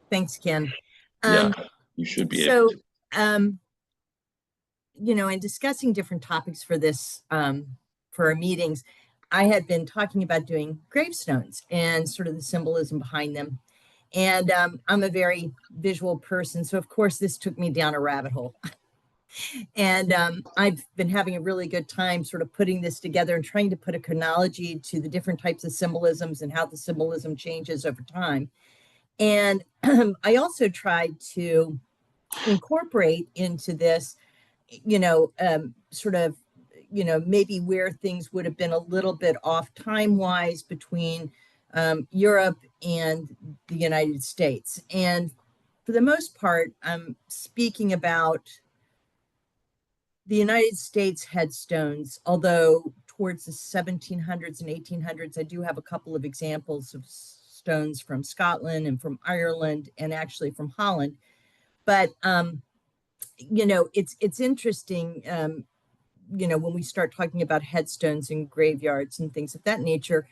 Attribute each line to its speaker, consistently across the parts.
Speaker 1: Thanks, Ken.
Speaker 2: Yeah,
Speaker 1: Um,
Speaker 2: you should be able
Speaker 1: so,
Speaker 2: to.
Speaker 1: um, in discussing different topics for for our meetings, I had been talking about doing gravestones and sort of the symbolism behind them. And I'm a very visual person. So, of course, this took me down a rabbit hole. And I've been having a really good time sort of putting this together and trying to put a chronology to the different types of symbolisms and how the symbolism changes over time. And I also tried to incorporate into this, sort of, maybe where things would have been a little bit off time wise between Europe and the United States. And for the most part, I'm speaking about the United States headstones, although towards the 1700s and 1800s, I do have a couple of examples of stones from Scotland and from Ireland and actually from Holland. But it's interesting. When we start talking about headstones and graveyards and things of that nature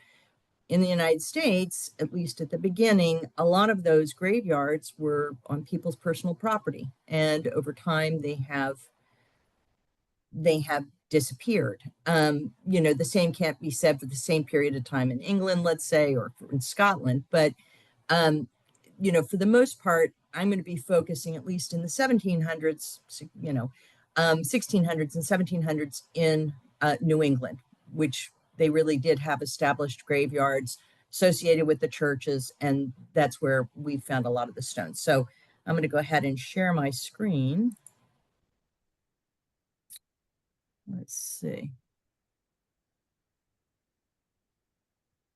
Speaker 1: in the United States, at least at the beginning, a lot of those graveyards were on people's personal property, and over time they have disappeared. The same can't be said for the same period of time in England, let's say, or in Scotland. But um, for the most part, I'm going to be focusing, at least in the 1700s, 1600s and 1700s in New England, which they really did have established graveyards associated with the churches, and that's where we found a lot of the stones. So I'm going to go ahead and share my screen. Let's see.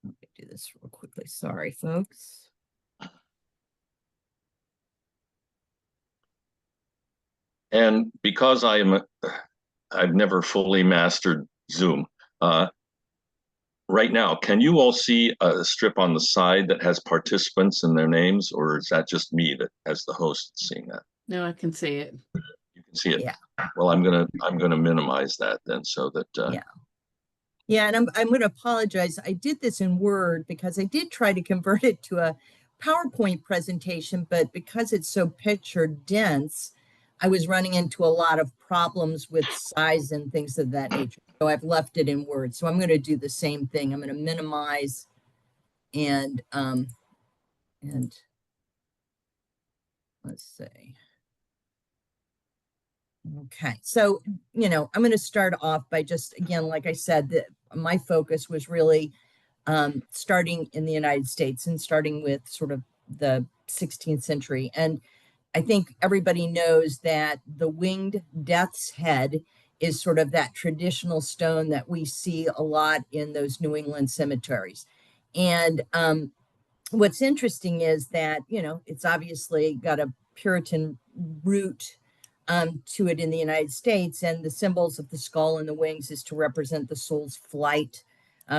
Speaker 1: Let me do this real quickly. Sorry, folks.
Speaker 2: And because I've never fully mastered Zoom. Right now, can you all see a strip on the side that has participants and their names, or is that just me that as the host seeing that?
Speaker 3: No, I can see it.
Speaker 2: You can see it.
Speaker 1: Yeah.
Speaker 2: Well, I'm gonna minimize that then so that
Speaker 1: Yeah. Yeah, and I'm going to apologize. I did this in Word because I did try to convert it to a PowerPoint presentation, but because it's so picture dense, I was running into a lot of problems with size and things of that nature. So I've left it in Word. So I'm going to do the same thing. I'm going to minimize and let's see. Okay, so I'm going to start off by just again, like I said, that my focus was really starting in the United States and starting with sort of the 16th century. And I think everybody knows that the winged death's head is sort of that traditional stone that we see a lot in those New England cemeteries. And what's interesting is that, it's obviously got a Puritan root to it in the United States. And the symbols of the skull and the wings is to represent the soul's flight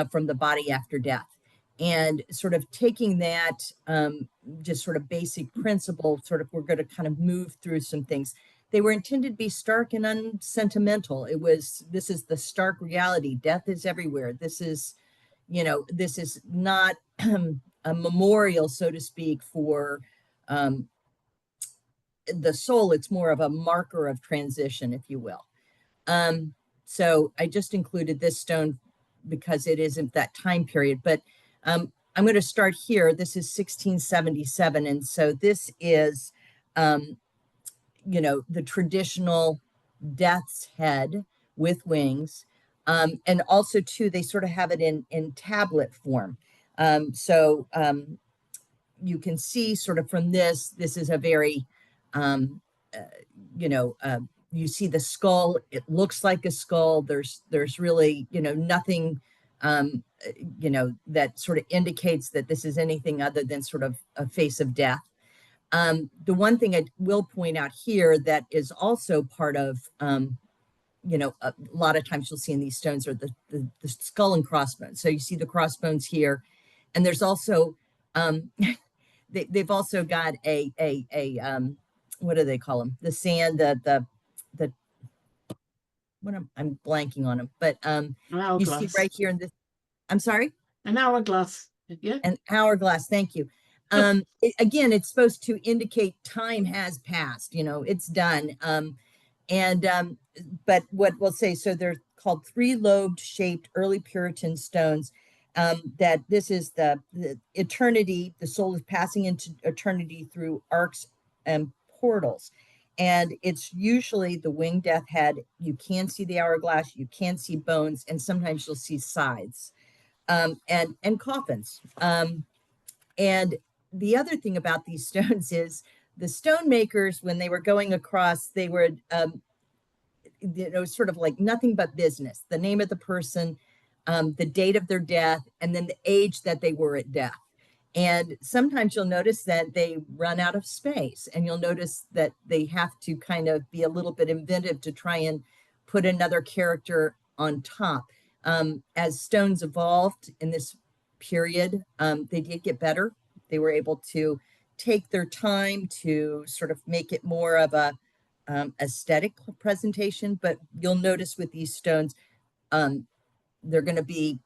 Speaker 1: from the body after death. And sort of taking that just sort of basic principle, sort of, we're going to kind of move through some things. They were intended to be stark and unsentimental. This is the stark reality. Death is everywhere. This is not a memorial, so to speak, for the soul. It's more of a marker of transition, if you will. So I just included this stone because it isn't that time period, but I'm going to start here. This is 1677. And so this is, the traditional death's head with wings. And also too, they sort of have it in tablet form. You can see sort of from this is a very, uh, you see the skull, it looks like a skull. There's really, nothing, that sort of indicates that this is anything other than sort of a face of death. The one thing I will point out here that is also part of, a lot of times you'll see in these stones are the skull and crossbones. So you see the crossbones here, and there's also, they've also got a what do they call them? The sand, the what I'm blanking on them, but you see right here in this. I'm sorry.
Speaker 3: An hourglass. Yeah.
Speaker 1: An hourglass. Thank you. Again, it's supposed to indicate time has passed, it's done. And but what we'll say, so they're called three-lobed shaped early Puritan stones. That this is the eternity, the soul is passing into eternity through arcs and portals. And it's usually the winged death head. You can see the hourglass, you can see bones, and sometimes you'll see sides, and coffins. And the other thing about these stones is the stone makers, when they were going across, they were sort of like nothing but business, the name of the person, the date of their death, and then the age that they were at death. And sometimes you'll notice that they run out of space, and you'll notice that they have to kind of be a little bit inventive to try and put another character on top. As stones evolved in this period, they did get better. They were able to take their time to sort of make it more of a aesthetic presentation. But you'll notice with these stones, they're going to be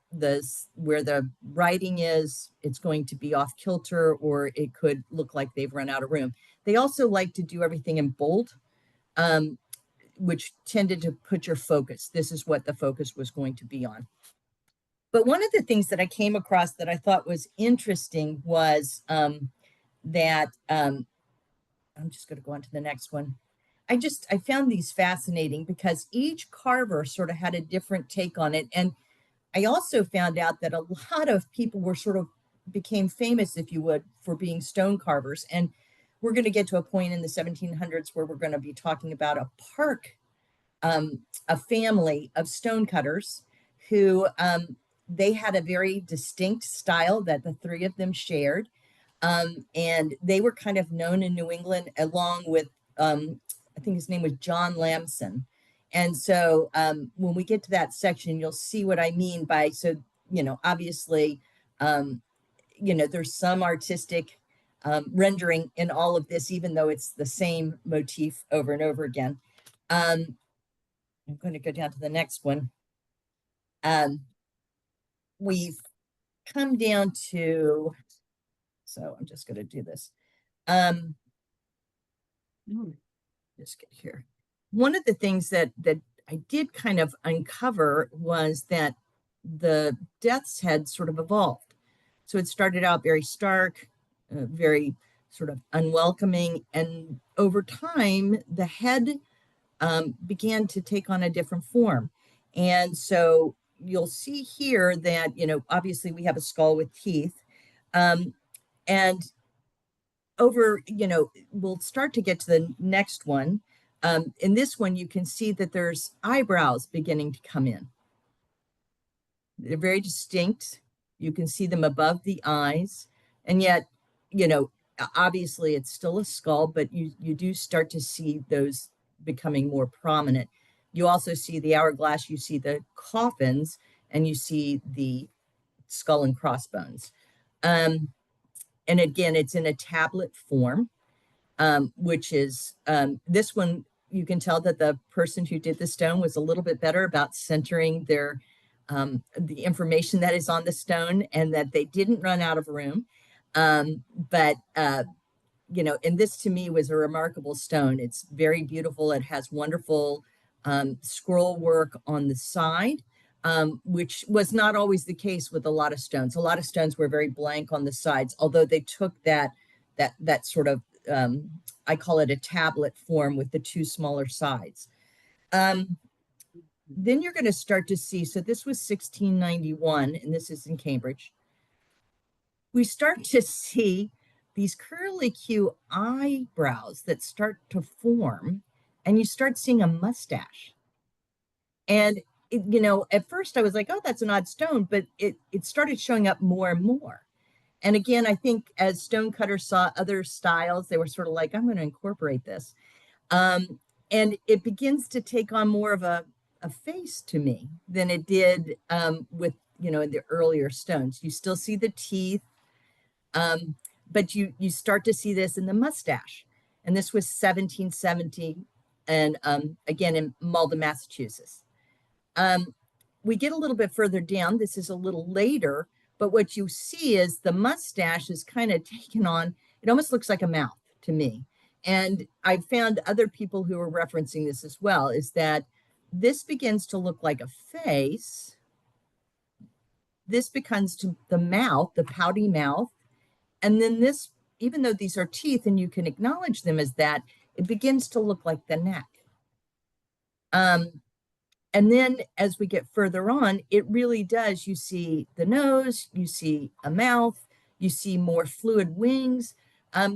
Speaker 1: where the writing is, it's going to be off kilter, or it could look like they've run out of room. They also like to do everything in bold, which tended to put your focus. This is what the focus was going to be on. But one of the things that I came across that I thought was interesting was that I'm just going to go on to the next one. I found these fascinating because each carver sort of had a different take on it. And I also found out that a lot of people were sort of became famous, if you would, for being stone carvers. And we're going to get to a point in the 1700s where we're going to be talking about a Parke, a family of stone cutters who they had a very distinct style that the three of them shared. And they were kind of known in New England along with, I think his name was John Lamson. And so when we get to that section, you'll see what I mean by, so, obviously, there's some artistic rendering in all of this, even though it's the same motif over and over again. I'm going to go down to the next one. We've come down to, so I'm just going to do this. Just get here. One of the things that I did kind of uncover was that the deaths had sort of evolved. So it started out very stark, very sort of unwelcoming, and over time the head began to take on a different form. And so you'll see here that obviously we have a skull with teeth, and over, we'll start to get to the next one. In this one, you can see that there's eyebrows beginning to come in. They're very distinct. You can see them above the eyes. And yet, obviously it's still a skull, but you do start to see those becoming more prominent. You also see the hourglass, you see the coffins, and you see the skull and crossbones. And again, it's in a tablet form, which is this one. You can tell that the person who did the stone was a little bit better about centering the information that is on the stone, and that they didn't run out of room. But and this to me was a remarkable stone. It's very beautiful. It has wonderful scroll work on the side, which was not always the case with a lot of stones. A lot of stones were very blank on the sides, although they took that sort of, I call it a tablet form with the two smaller sides. Then you're going to start to see, so this was 1691, and this is in Cambridge. We start to see these curly Q eyebrows that start to form, and you start seeing a mustache. And at first I was like, oh, that's an odd stone, but it started showing up more and more. And again, I think as stonecutters saw other styles, they were sort of like, I'm going to incorporate this. And it begins to take on more of a face to me than it did with, in the earlier stones. You still see the teeth, but you start to see this in the mustache. And this was 1770, and again in Malden, Massachusetts. We get a little bit further down. This is a little later, But what you see is the mustache is kind of taken on, it almost looks like a mouth to me. And I found other people who are referencing this as well, is that this begins to look like a face. This becomes to the mouth, the pouty mouth. And then this, even though these are teeth and you can acknowledge them as that, it begins to look like the neck. And then as we get further on, it really does. You see the nose, you see a mouth, you see more fluid wings.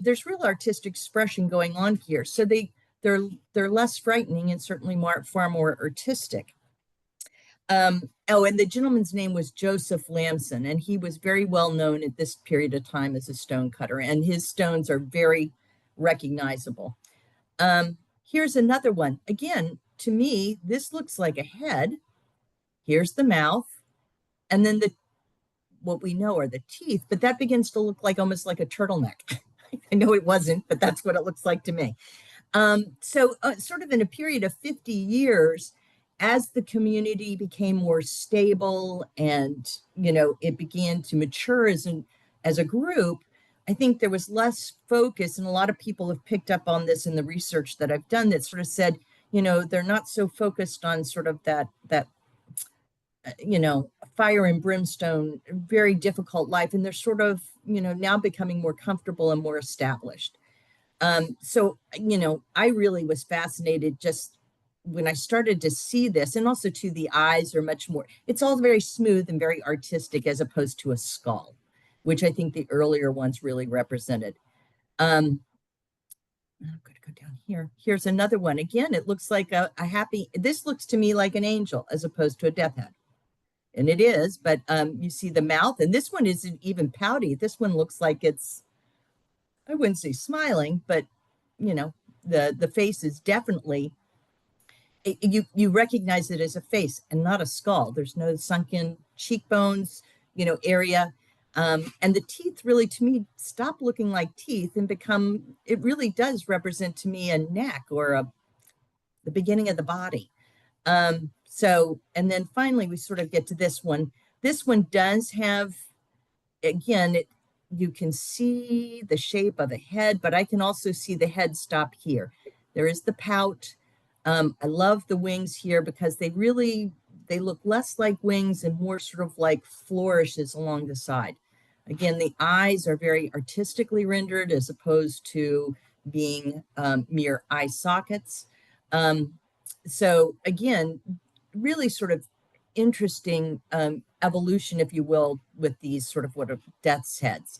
Speaker 1: There's real artistic expression going on here. So they're less frightening and certainly far more artistic. Oh, and the gentleman's name was Joseph Lamson, and he was very well known at this period of time as a stone cutter, and his stones are very recognizable. Here's another one. Again, to me, this looks like a head. Here's the mouth, and then what we know are the teeth, but that begins to look like almost like a turtleneck. I know it wasn't, but that's what it looks like to me. So sort of in a period of 50 years, as the community became more stable and, it began to mature as a group, I think there was less focus, and a lot of people have picked up on this in the research that I've done that sort of said, they're not so focused on sort of that fire and brimstone, very difficult life. And they're sort of, now becoming more comfortable and more established. So, I really was fascinated just when I started to see this, and also to the eyes are much more, it's all very smooth and very artistic as opposed to a skull, which I think the earlier ones really represented. I'm going to go down here. Here's another one. Again, it looks like a happy, this looks to me like an angel as opposed to a death head. And it is, but you see the mouth, and this one isn't even pouty. This one looks like it's, I wouldn't say smiling, but the face is definitely, you recognize it as a face and not a skull. There's no sunken cheekbones, area. And the teeth really, to me, stop looking like teeth and become, it really does represent to me a neck or the beginning of the body. So, and then finally, we sort of get to this one. This one does have, again, you can see the shape of a head, but I can also see the head stop here. There is the pout. I love the wings here because they look less like wings and more sort of like flourishes along the side. Again, the eyes are very artistically rendered as opposed to being mere eye sockets. So again, really sort of interesting evolution, if you will, with these sort of what are death's heads.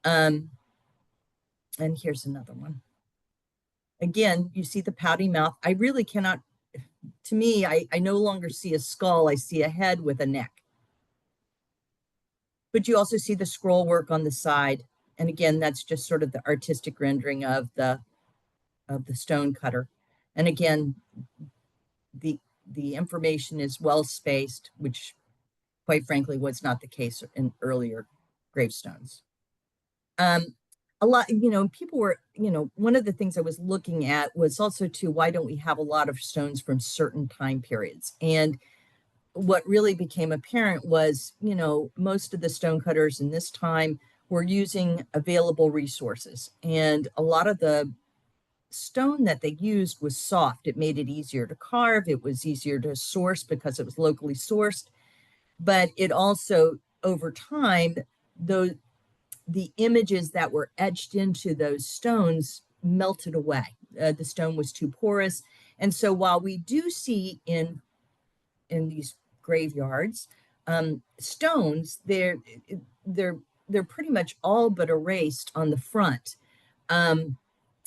Speaker 1: And here's another one. Again, you see the pouty mouth. I really cannot, to me, I no longer see a skull. I see a head with a neck. But you also see the scroll work on the side. And again, that's just sort of the artistic rendering of the stone cutter. And again, the information is well spaced, which quite frankly was not the case in earlier gravestones. A lot, people were, one of the things I was looking at was also too, why don't we have a lot of stones from certain time periods? And what really became apparent was, most of the stone cutters in this time were using available resources. And a lot of the stone that they used was soft. It made it easier to carve. It was easier to source because it was locally sourced. But it also, over time, the images that were etched into those stones melted away. The stone was too porous. And so while we do see in these graveyards, stones, they're pretty much all but erased on the front,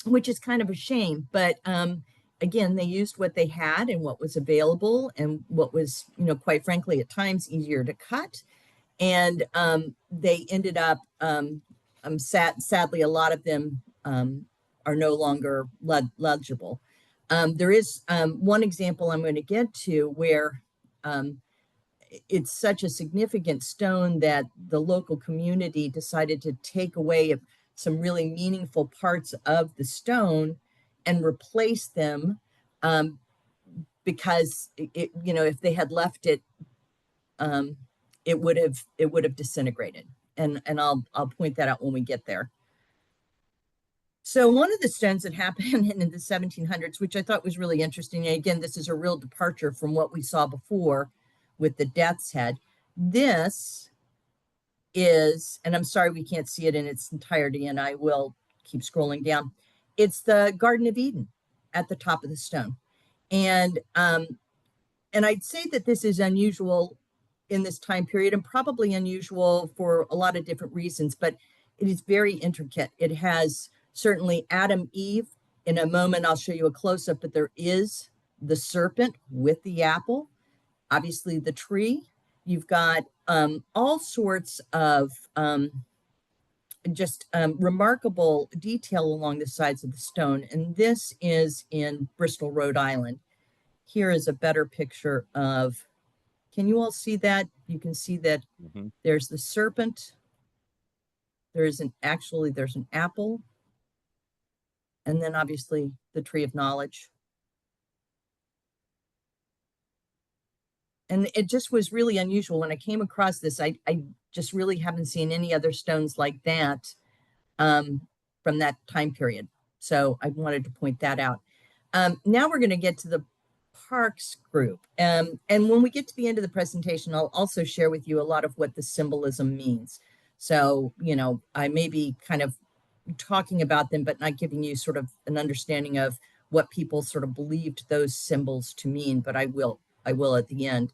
Speaker 1: which is kind of a shame. But again, they used what they had and what was available and what was, quite frankly, at times easier to cut. And they ended up, sadly, a lot of them are no longer legible. There is one example I'm going to get to where it's such a significant stone that the local community decided to take away some really meaningful parts of the stone and replace them because if they had left it it would have disintegrated. And I'll point that out when we get there. So one of the stones that happened in the 1700s, which I thought was really interesting, and again, this is a real departure from what we saw before with the death's head. This is, and I'm sorry we can't see it in its entirety, and I will keep scrolling down. It's the Garden of Eden at the top of the stone. And I'd say that this is unusual in this time period and probably unusual for a lot of different reasons, but it is very intricate. It has certainly Adam, Eve. In a moment, I'll show you a close up, but there is the serpent with the apple, obviously the tree. You've got all sorts of just remarkable detail along the sides of the stone. And this is in Bristol, Rhode Island. Here is a better picture of, can you all see that? You can see that there's the serpent. There's an apple. And then obviously the tree of knowledge. And it just was really unusual. When I came across this, I just really haven't seen any other stones like that from that time period. So I wanted to point that out. Now we're going to get to the Parke's group. And when we get to the end of the presentation, I'll also share with you a lot of what the symbolism means. So, I may be kind of talking about them, but not giving you sort of an understanding of what people sort of believed those symbols to mean, but I will at the end.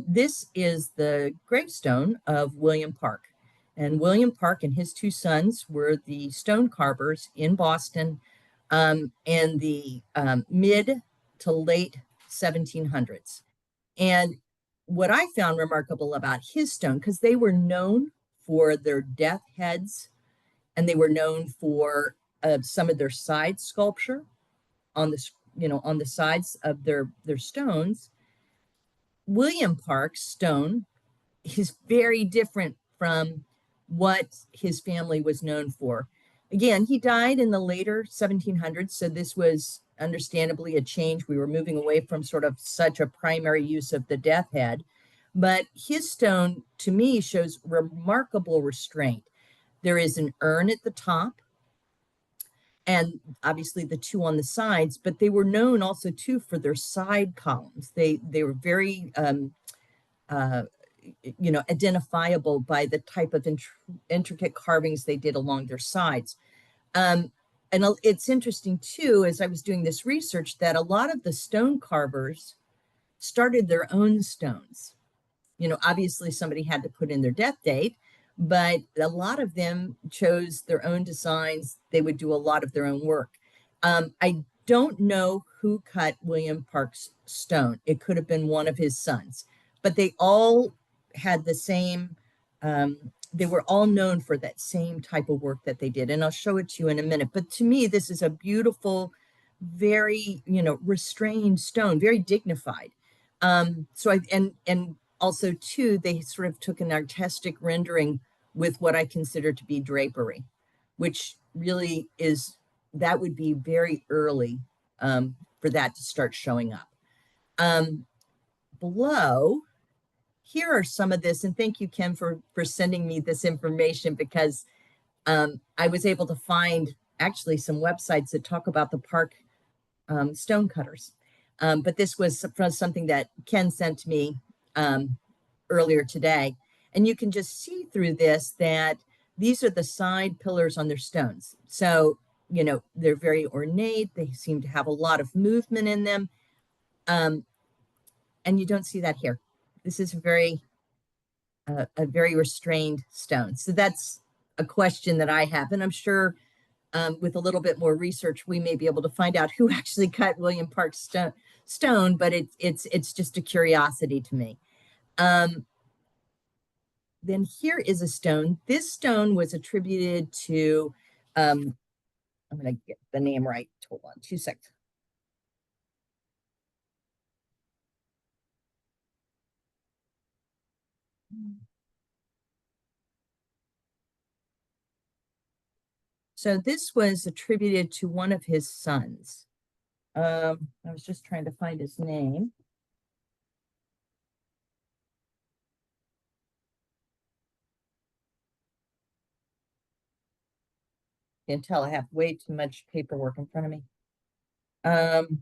Speaker 1: This is the gravestone of William Parke. And William Parke and his two sons were the stone carvers in Boston in the mid to late 1700s. And what I found remarkable about his stone, because they were known for their death heads, and they were known for some of their side sculpture on the sides of their stones. William Parke's stone is very different from what his family was known for. Again, he died in the later 1700s, so this was understandably a change. We were moving away from sort of such a primary use of the death head. But his stone, to me, shows remarkable restraint. There is an urn at the top, and obviously the two on the sides, but they were known also too for their side columns. They were very identifiable by the type of intricate carvings they did along their sides. And it's interesting too, as I was doing this research, that a lot of the stone carvers started their own stones. Obviously somebody had to put in their death date, but a lot of them chose their own designs. They would do a lot of their own work. I don't know who cut William Parke's stone. It could have been one of his sons, but they all had the same, they were all known for that same type of work that they did. And I'll show it to you in a minute. But to me, this is a beautiful, very, restrained stone, very dignified. And also too, they sort of took an artistic rendering with what I consider to be drapery, which really that would be very early for that to start showing up. Below, here are some of this, and thank you, Kim, for sending me this information, because I was able to find actually some websites that talk about the Parke stone cutters. But this was from something that Ken sent to me earlier today. And you can just see through this that these are the side pillars on their stones. So, they're very ornate. They seem to have a lot of movement in them. And you don't see that here. This is a very restrained stone. So that's a question that I have. And I'm sure with a little bit more research, we may be able to find out who actually cut William Parke's stone, but it's just a curiosity to me. Then here is a stone. This stone was attributed to, I'm going to get the name right. Hold on 2 seconds. So this was attributed to one of his sons. I was just trying to find his name. Can't tell. I have way too much paperwork in front of me. Um,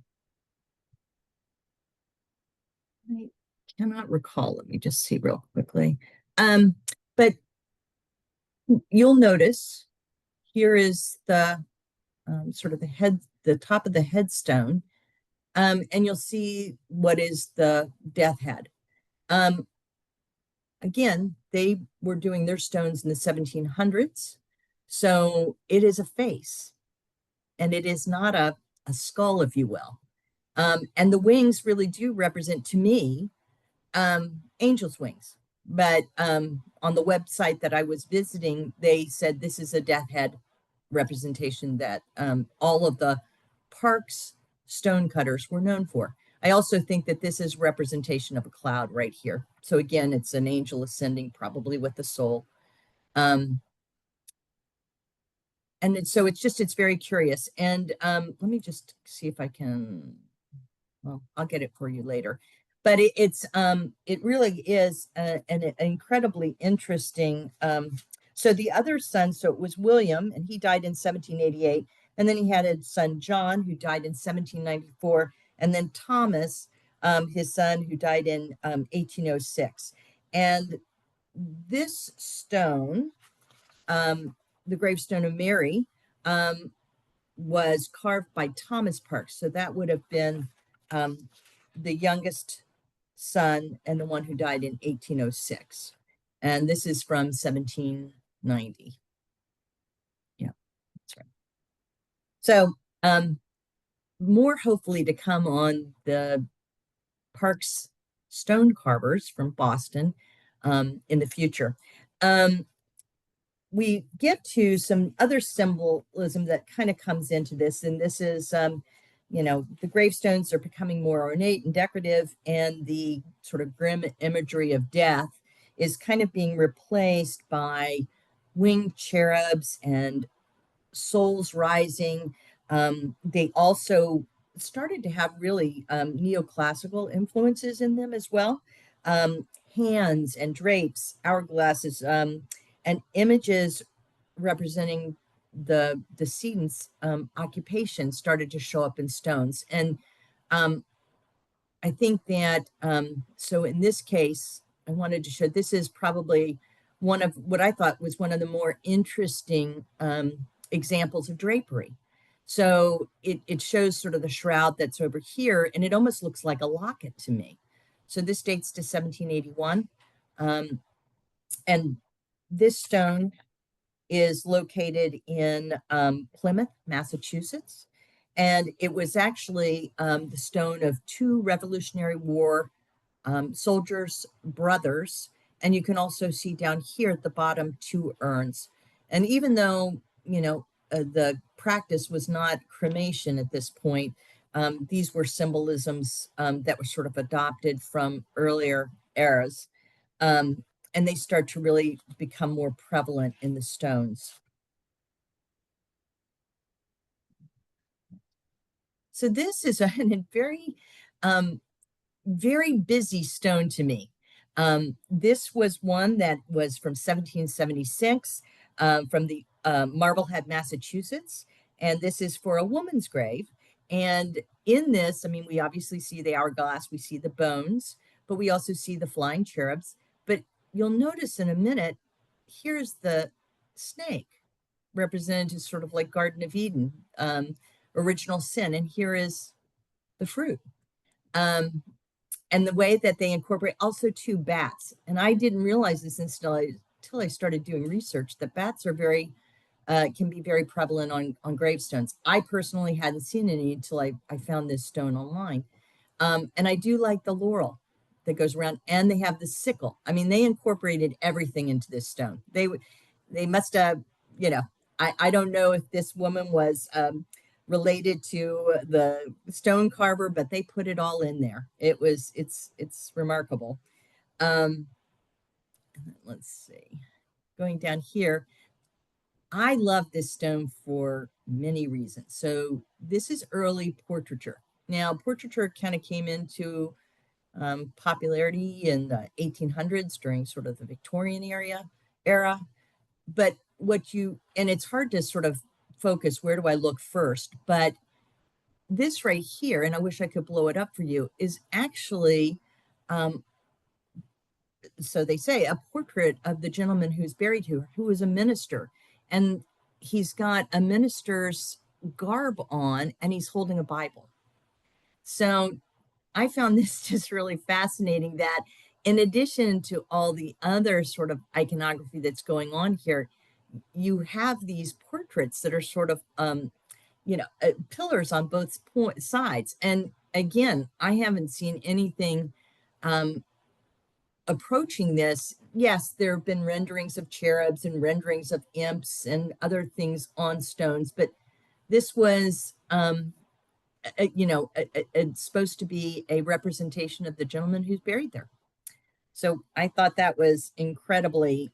Speaker 1: I cannot recall. Let me just see real quickly. But you'll notice here is the sort of the head, the top of the headstone, and you'll see what is the death head. Um, Again, they were doing their stones in the 1700s, so it is a face, and it is not a skull, if you will. And the wings really do represent to me angel's wings. But on the website that I was visiting, they said this is a death head representation that all of the Parke's stonecutters were known for. I also think that this is representation of a cloud right here. So again, it's an angel ascending, probably with the soul. Um, and so it's very curious. And let me just see if I can, well, I'll get it for you later. But it really is an incredibly interesting. So the other son, so it was William, and he died in 1788, and then he had a son John, who died in 1794, and then Thomas, his son, who died in 1806. And this stone, the gravestone of Mary, um, was carved by Thomas Parke. So that would have been um, the youngest son and the one who died in 1806. And this is from 1790. Yeah, that's right. So more hopefully to come on the Parke's stone carvers from Boston in the future. We get to some other symbolism that kind of comes into this, and this is, the gravestones are becoming more ornate and decorative, and the sort of grim imagery of death is kind of being replaced by winged cherubs and souls rising. They also started to have really neoclassical influences in them as well. Hands and drapes, hourglasses, and images representing the decedent's occupation started to show up in stones. And um, I think that, so in this case, I wanted to show this is probably one of what I thought was one of the more interesting examples of drapery. So it shows sort of the shroud that's over here, and it almost looks like a locket to me. So this dates to 1781. And this stone is located in Plymouth, Massachusetts. And it was actually the stone of two Revolutionary War soldiers' brothers. And you can also see down here at the bottom two urns. And even though, the practice was not cremation at this point, these were symbolisms that were sort of adopted from earlier eras. Um, and they start to really become more prevalent in the stones. So this is a very, very busy stone to me. This was one that was from 1776 from the Marblehead, Massachusetts. And this is for a woman's grave. And in this, I mean, we obviously see the hourglass, we see the bones, but we also see the flying cherubs. But you'll notice in a minute, here's the snake represented as sort of like Garden of Eden, original sin. And here is the fruit. Um, and the way that they incorporate also two bats. And I didn't realize this until I started doing research that bats are very can be very prevalent on gravestones. I personally hadn't seen any until I found this stone online. And I do like the laurel that goes around, and they have the sickle. I mean, they incorporated everything into this stone. They must have, I don't know if this woman was related to the stone carver, but they put it all in there. It's remarkable. Um, let's see, going down here, I love this stone for many reasons. So this is early portraiture. Now, portraiture kind of came into popularity in the 1800s during sort of the Victorian era. But and it's hard to sort of focus, where do I look first? But this right here, and I wish I could blow it up for you, is actually, um, so they say, a portrait of the gentleman who's buried here, who was a minister. And he's got a minister's garb on, and he's holding a Bible. So I found this just really fascinating that in addition to all the other sort of iconography that's going on here, you have these portraits that are sort of, pillars on both sides. And again, I haven't seen anything um, approaching this. Yes, there have been renderings of cherubs and renderings of imps and other things on stones, but this was, it's supposed to be a representation of the gentleman who's buried there. So I thought that was incredibly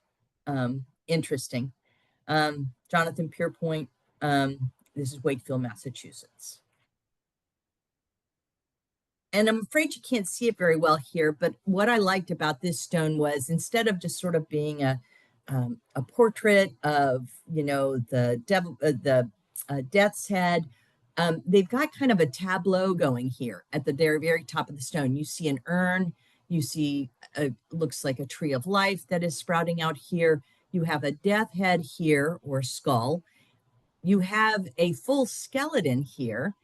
Speaker 1: interesting. Jonathan Pierpoint, this is Wakefield, Massachusetts. And I'm afraid you can't see it very well here, but what I liked about this stone was instead of just sort of being a portrait of, the devil, the death's head, they've got kind of a tableau going here at the very, very top of the stone. You see an urn, you see looks like a tree of life that is sprouting out here. You have a death head here, or skull. You have a full skeleton here,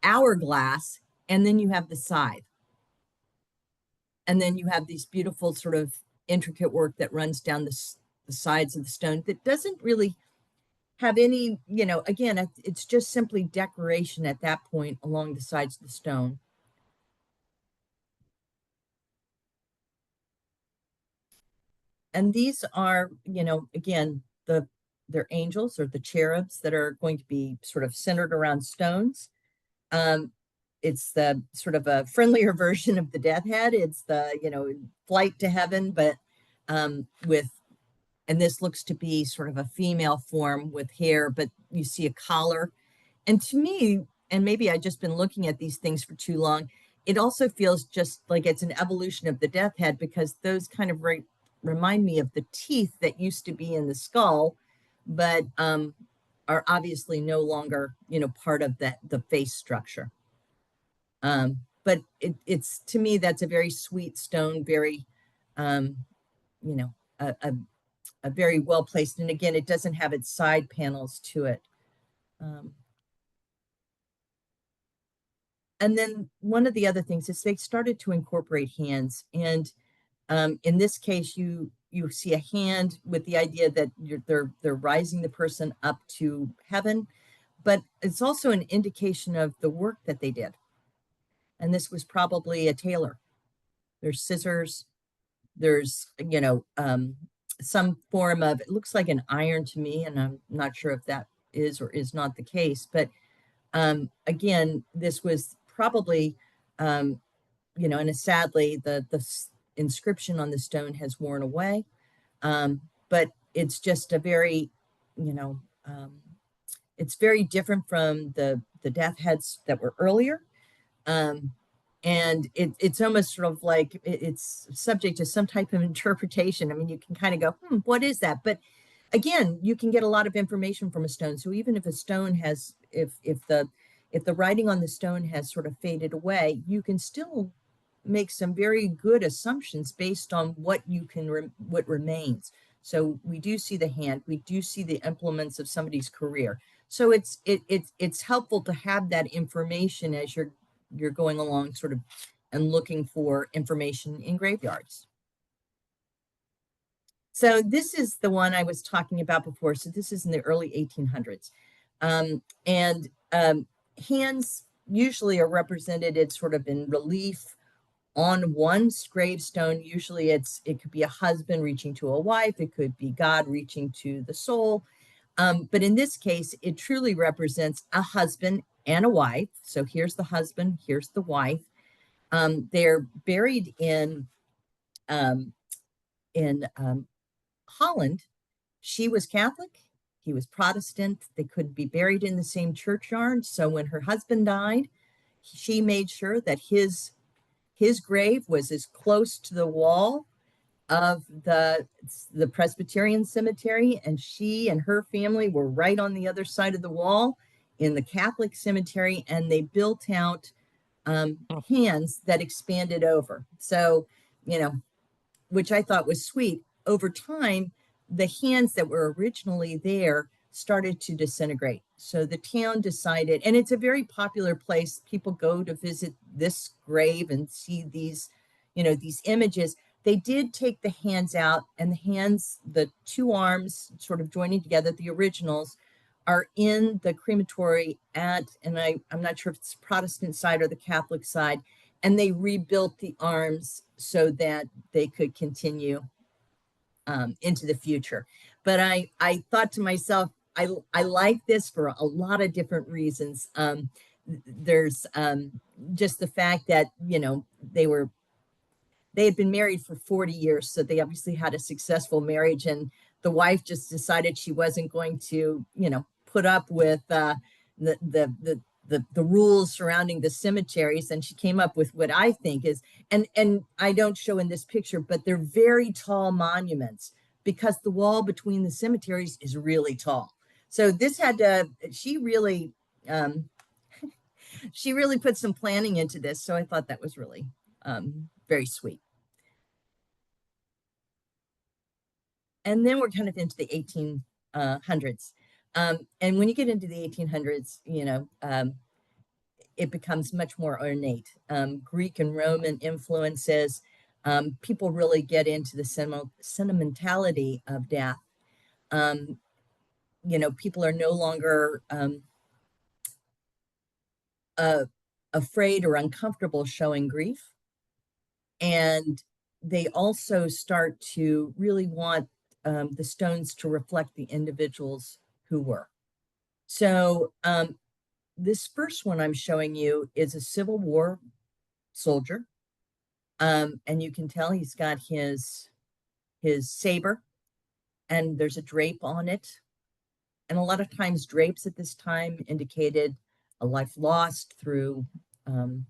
Speaker 1: hourglass, and then you have the scythe. And then you have these beautiful sort of intricate work that runs down the sides of the stone that doesn't really have any, again, it's just simply decoration at that point along the sides of the stone. And these are, again, they're angels or the cherubs that are going to be sort of centered around stones. It's the sort of a friendlier version of the death head. It's the, flight to heaven, but and this looks to be sort of a female form with hair, but you see a collar. And to me, and maybe I've just been looking at these things for too long, it also feels just like it's an evolution of the death head, because those kind of remind me of the teeth that used to be in the skull, but are obviously no longer, part of the face structure. But it's, to me, that's a very sweet stone, very, you know, a very well placed. And again, it doesn't have its side panels to it. And then one of the other things is they started to incorporate hands. And in this case, you see a hand with the idea that they're rising the person up to heaven, but it's also an indication of the work that they did. And this was probably a tailor. There's scissors. There's, some form of, it looks like an iron to me, and I'm not sure if that is or is not the case. But again, this was probably, and sadly, the inscription on the stone has worn away. But it's just a very, it's very different from the death heads that were earlier. And it's almost sort of like it's subject to some type of interpretation. I mean, you can kind of go, what is that? But again, you can get a lot of information from a stone. So even if a stone has, if the writing on the stone has sort of faded away, you can still make some very good assumptions based on what you can what remains. So we do see the hand, we do see the implements of somebody's career. So it's helpful to have that information as you're going along sort of and looking for information in graveyards. So this is the one I was talking about before. So this is in the early 1800s. And hands usually are represented, it's sort of in relief on one gravestone. Usually it could be a husband reaching to a wife, it could be God reaching to the soul. But in this case, it truly represents a husband and a wife. So here's the husband, here's the wife. They're buried in Holland. She was Catholic, he was Protestant. They couldn't be buried in the same churchyard. So when her husband died, she made sure that his grave was as close to the wall of the Presbyterian cemetery, and she and her family were right on the other side of the wall in the Catholic cemetery, and they built out hands that expanded over. So, you know, which I thought was sweet. Over time, the hands that were originally there started to disintegrate. So the town decided, and it's a very popular place. People go to visit this grave and see these, these images. They did take the hands out, and the hands, the two arms sort of joining together, the originals, are in the crematory and I'm not sure if it's Protestant side or the Catholic side, and they rebuilt the arms so that they could continue into the future. But I thought to myself, I like this for a lot of different reasons. There's just the fact that they had been married for 40 years, so they obviously had a successful marriage, and the wife just decided she wasn't going to, put up with the, the the the rules surrounding the cemeteries, and she came up with what I think is, and I don't show in this picture, but they're very tall monuments because the wall between the cemeteries is really tall. So this had to, um, she really put some planning into this. So I thought that was really very sweet. And then we're kind of into the 1800s. And when you get into the 1800s, it becomes much more ornate. Greek and Roman influences. People really get into the sentimentality of death. Um, People are no longer uh, afraid or uncomfortable showing grief. And they also start to really want the stones to reflect the individuals who were. So this first one I'm showing you is a Civil War soldier. And you can tell he's got his saber, and there's a drape on it. And a lot of times drapes at this time indicated a life lost um,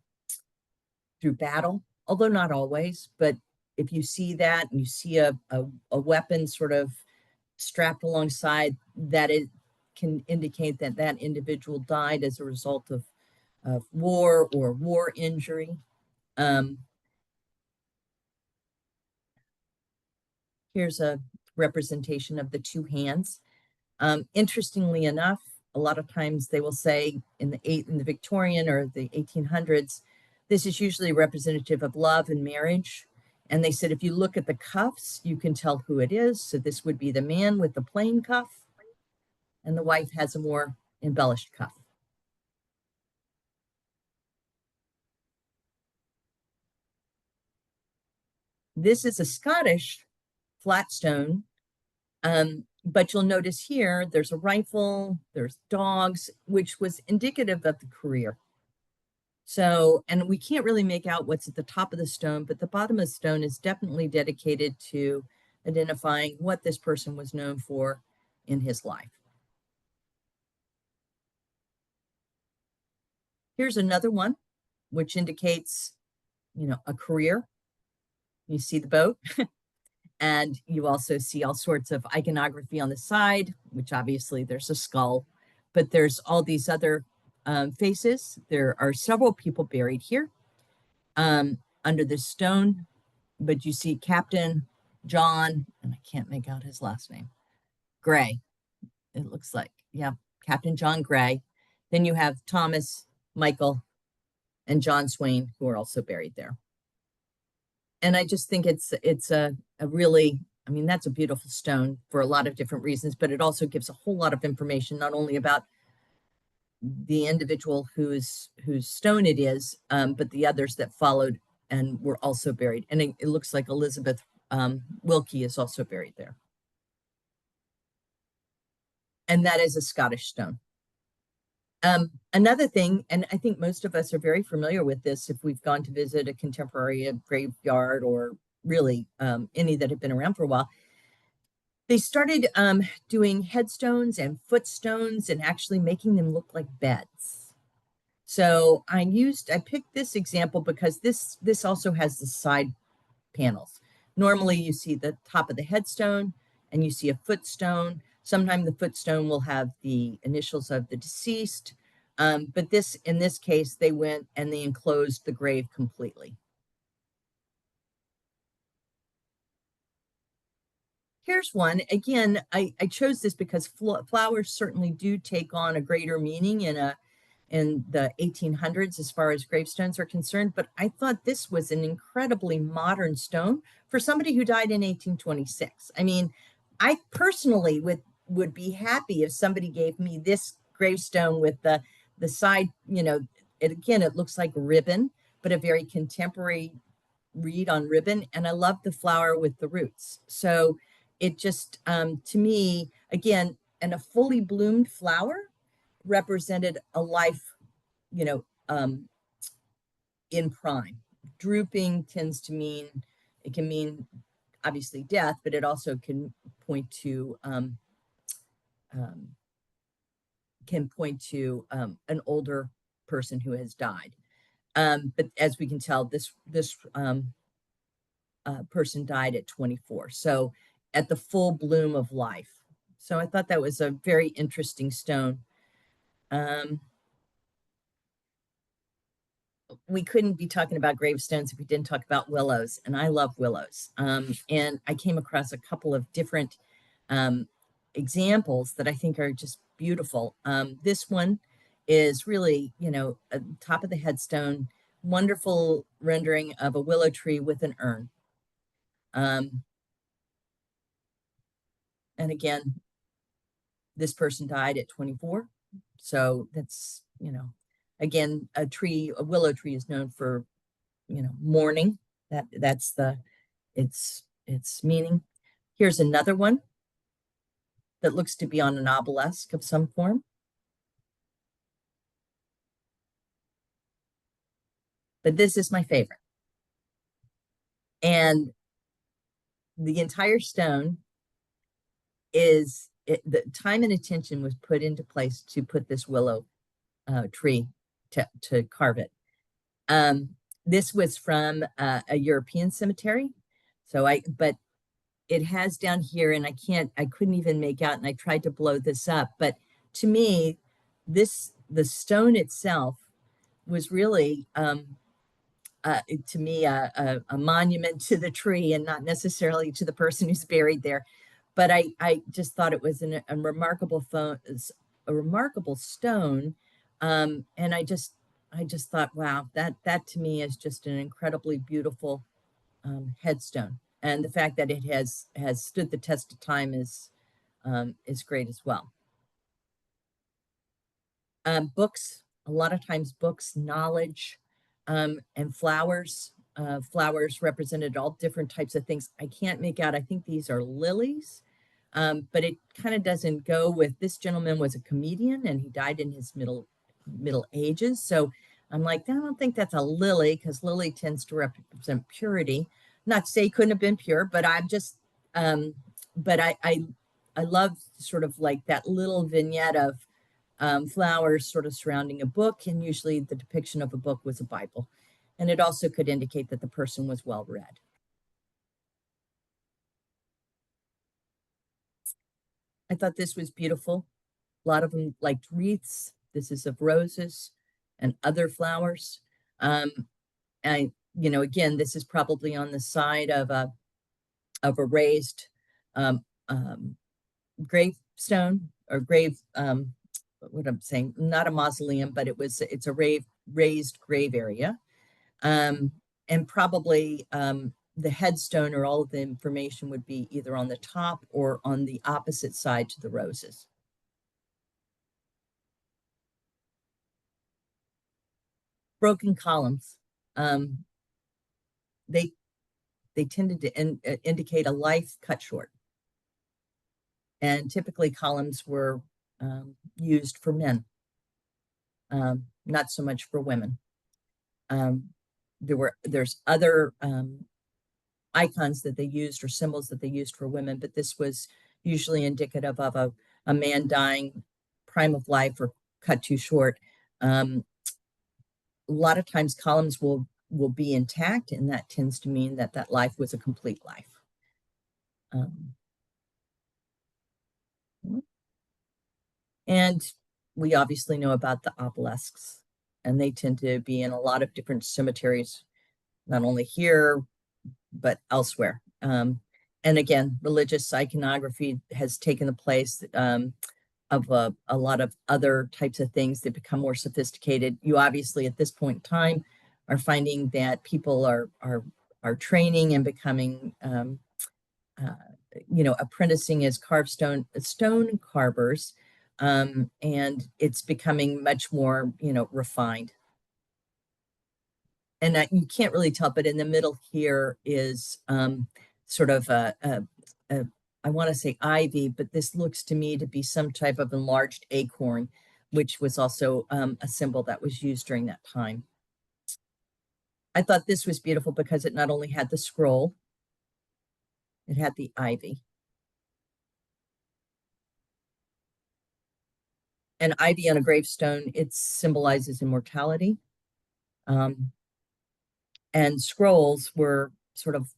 Speaker 1: through battle, although not always. But if you see that and you see a weapon sort of strapped alongside, that it can indicate that that individual died as a result of war or war injury. Um, Here's a representation of the two hands. Interestingly enough, a lot of times they will say in the Victorian or the 1800s, this is usually representative of love and marriage. And they said if you look at the cuffs, you can tell who it is. So this would be the man with the plain cuff, and the wife has a more embellished cuff. This is a Scottish flat stone, but you'll notice here there's a rifle, there's dogs, which was indicative of the career. So, and we can't really make out what's at the top of the stone, but the bottom of the stone is definitely dedicated to identifying what this person was known for in his life. Here's another one, which indicates, a career. You see the boat, and you also see all sorts of iconography on the side, which obviously there's a skull, but there's all these other faces. There are several people buried here under this stone, but you see Captain John, and I can't make out his last name, Gray. It looks like, yeah, Captain John Gray. Then you have Thomas, Michael, and John Swain, who are also buried there. And I just think it's a really, I mean, that's a beautiful stone for a lot of different reasons, but it also gives a whole lot of information, not only about the individual whose stone it is, but the others that followed and were also buried. And it looks like Elizabeth Wilkie is also buried there. And that is a Scottish stone. Another thing, and I think most of us are very familiar with this if we've gone to visit a contemporary graveyard or really any that have been around for a while, they started doing headstones and footstones and actually making them look like beds. So I picked this example because this also has the side panels. Normally you see the top of the headstone and you see a footstone. Sometimes the footstone will have the initials of the deceased. But in this case, they went and they enclosed the grave completely. Here's one. Again, I chose this because flowers certainly do take on a greater meaning in the 1800s as far as gravestones are concerned, but I thought this was an incredibly modern stone for somebody who died in 1826. I mean, I personally would be happy if somebody gave me this gravestone with the side, it looks like ribbon, but a very contemporary reed on ribbon, and I love the flower with the roots. So it just, to me, again, and a fully bloomed flower represented a life, you know, um, in prime. Drooping tends to mean, it can mean obviously death, but it also point to um, can point to an older person who has died. But as we can tell, this person died at 24, so at the full bloom of life. So I thought that was a very interesting stone. Um, we couldn't be talking about gravestones if we didn't talk about willows, and I love willows. And I came across a couple of different examples that I think are just beautiful. This one is really, top of the headstone, wonderful rendering of a willow tree with an urn. And again, this person died at 24. So that's, again, a willow tree is known for, mourning. That's its meaning. Here's another one that looks to be on an obelisk of some form. But this is my favorite. And the entire stone the time and attention was put into place to put this willow tree to carve it. This was from a European cemetery. But it has down here, and I couldn't even make out, and I tried to blow this up. But to me, the stone itself was really, to me, a monument to the tree and not necessarily to the person who's buried there. But I just thought it was a remarkable stone. And I just thought, wow, that to me is just an incredibly beautiful headstone. And the fact that it has stood the test of time is great as well. Books, a lot of times books, knowledge, and flowers. Flowers represented all different types of things. I can't make out, I think these are lilies, but it kind of doesn't go with, this gentleman was a comedian and he died in his middle ages. So I'm like, I don't think that's a lily, because lily tends to represent purity. Not to say he couldn't have been pure, but I'm just, but I love sort of like that little vignette of flowers sort of surrounding a book, and usually the depiction of a book was a Bible. And it also could indicate that the person was well read. I thought this was beautiful. A lot of them liked wreaths. This is of roses and other flowers. Again, this is probably on the side of a raised gravestone or grave, what I'm saying, not a mausoleum, but it's a raised grave area. And probably the headstone or all of the information would be either on the top or on the opposite side to the roses. Broken columns. They tended to indicate a life cut short. And typically columns were used for men, not so much for women. There's other icons that they used or symbols that they used for women, but this was usually indicative of a man dying prime of life or cut too short. A lot of times columns will will be intact, and that tends to mean that that life was a complete life. Um, and we obviously know about the obelisks, and they tend to be in a lot of different cemeteries, not only here, but elsewhere. And again, religious iconography has taken the place of a lot of other types of things that become more sophisticated. You obviously, at this point in time, are finding that people are training and becoming, uh, apprenticing as stone carvers, and it's becoming much more, refined. And you can't really tell, but in the middle here is sort of a I want to say ivy, but this looks to me to be some type of enlarged acorn, which was also a symbol that was used during that time. I thought this was beautiful because it not only had the scroll, it had the ivy. And ivy on a gravestone, it symbolizes immortality. Um, and scrolls were sort of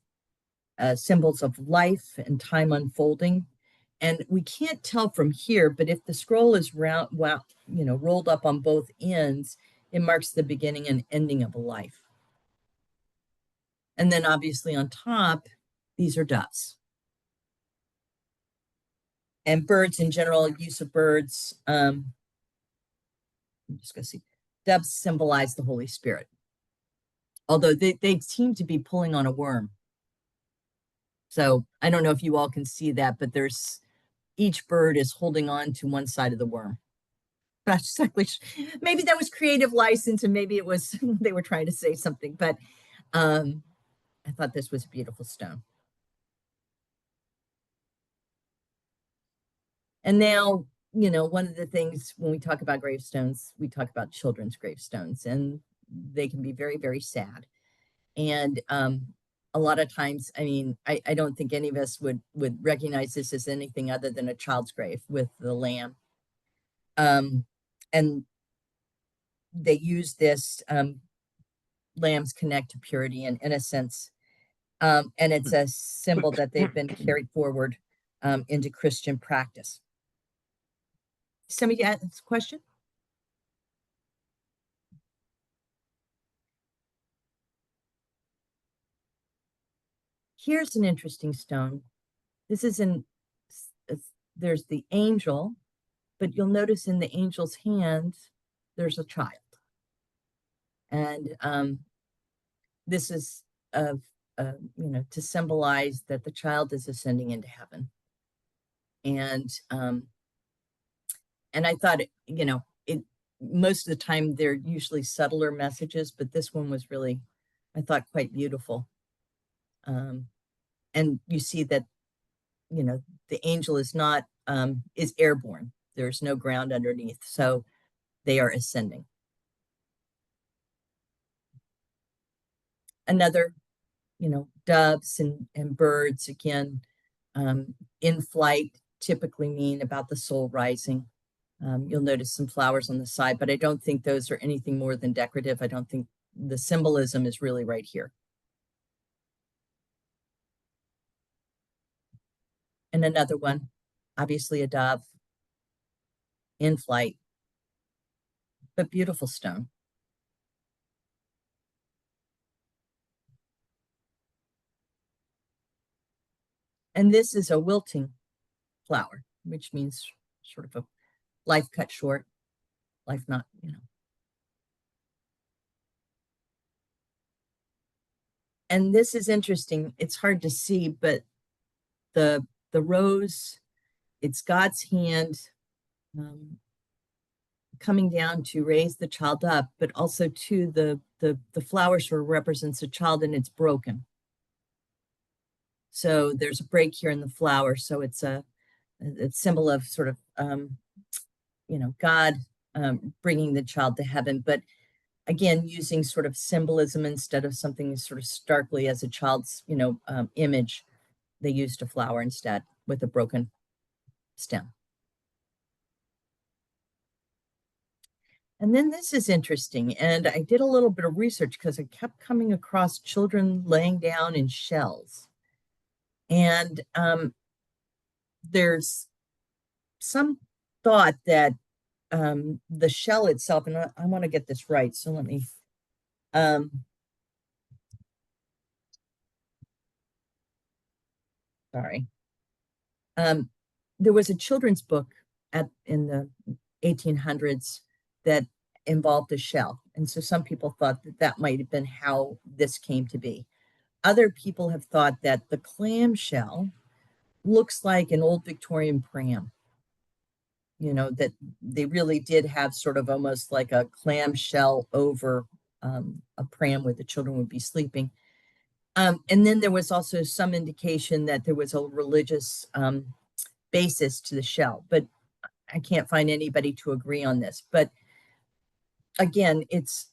Speaker 1: symbols of life and time unfolding. And we can't tell from here, but if the scroll is rolled up on both ends, it marks the beginning and ending of a life. And then obviously on top, these are doves. And birds in general, use of birds. I'm just going to see. Doves symbolize the Holy Spirit. Although they seem to be pulling on a worm. So I don't know if you all can see that, but each bird is holding on to one side of the worm. Maybe that was creative license, and maybe it was they were trying to say something, but I thought this was a beautiful stone. And now, one of the things when we talk about gravestones, we talk about children's gravestones, and they can be very, very sad. And a lot of times, I mean, I don't think any of us would recognize this as anything other than a child's grave with the lamb. And they use this, lambs connect to purity and innocence. And it's a symbol that they've been carried forward into Christian practice. Somebody ask a question? Here's an interesting stone. This is there's the angel, but you'll notice in the angel's hand, there's a child. And this is to symbolize that the child is ascending into heaven. And I thought, it most of the time they're usually subtler messages, but this one was really, I thought, quite beautiful. And you see that, the angel is airborne. There's no ground underneath, so they are ascending. Another, doves and birds, again, in flight, typically mean about the soul rising. You'll notice some flowers on the side, but I don't think those are anything more than decorative. I don't think the symbolism is really right here. And another one, obviously a dove in flight, but beautiful stone. And this is a wilting flower, which means sort of a life cut short, life not. And this is interesting. It's hard to see, but the rose, it's God's hand coming down to raise the child up, but also to the flower sort of represents a child, and it's broken. So there's a break here in the flower. So it's a symbol of sort of God bringing the child to heaven, but again using sort of symbolism instead of something sort of starkly as a child's image. They used a flower instead with a broken stem. And then this is interesting. And I did a little bit of research because I kept coming across children laying down in shells. And there's some thought that the shell itself, and I want to get this right. So let me, um, sorry. Um, there was a children's book in the 1800s that involved a shell. And so some people thought that that might have been how this came to be. Other people have thought that the clam shell looks like an old Victorian pram, that they really did have sort of almost like a clam shell over a pram where the children would be sleeping. And then there was also some indication that there was a religious basis to the shell, but I can't find anybody to agree on this. But again, it's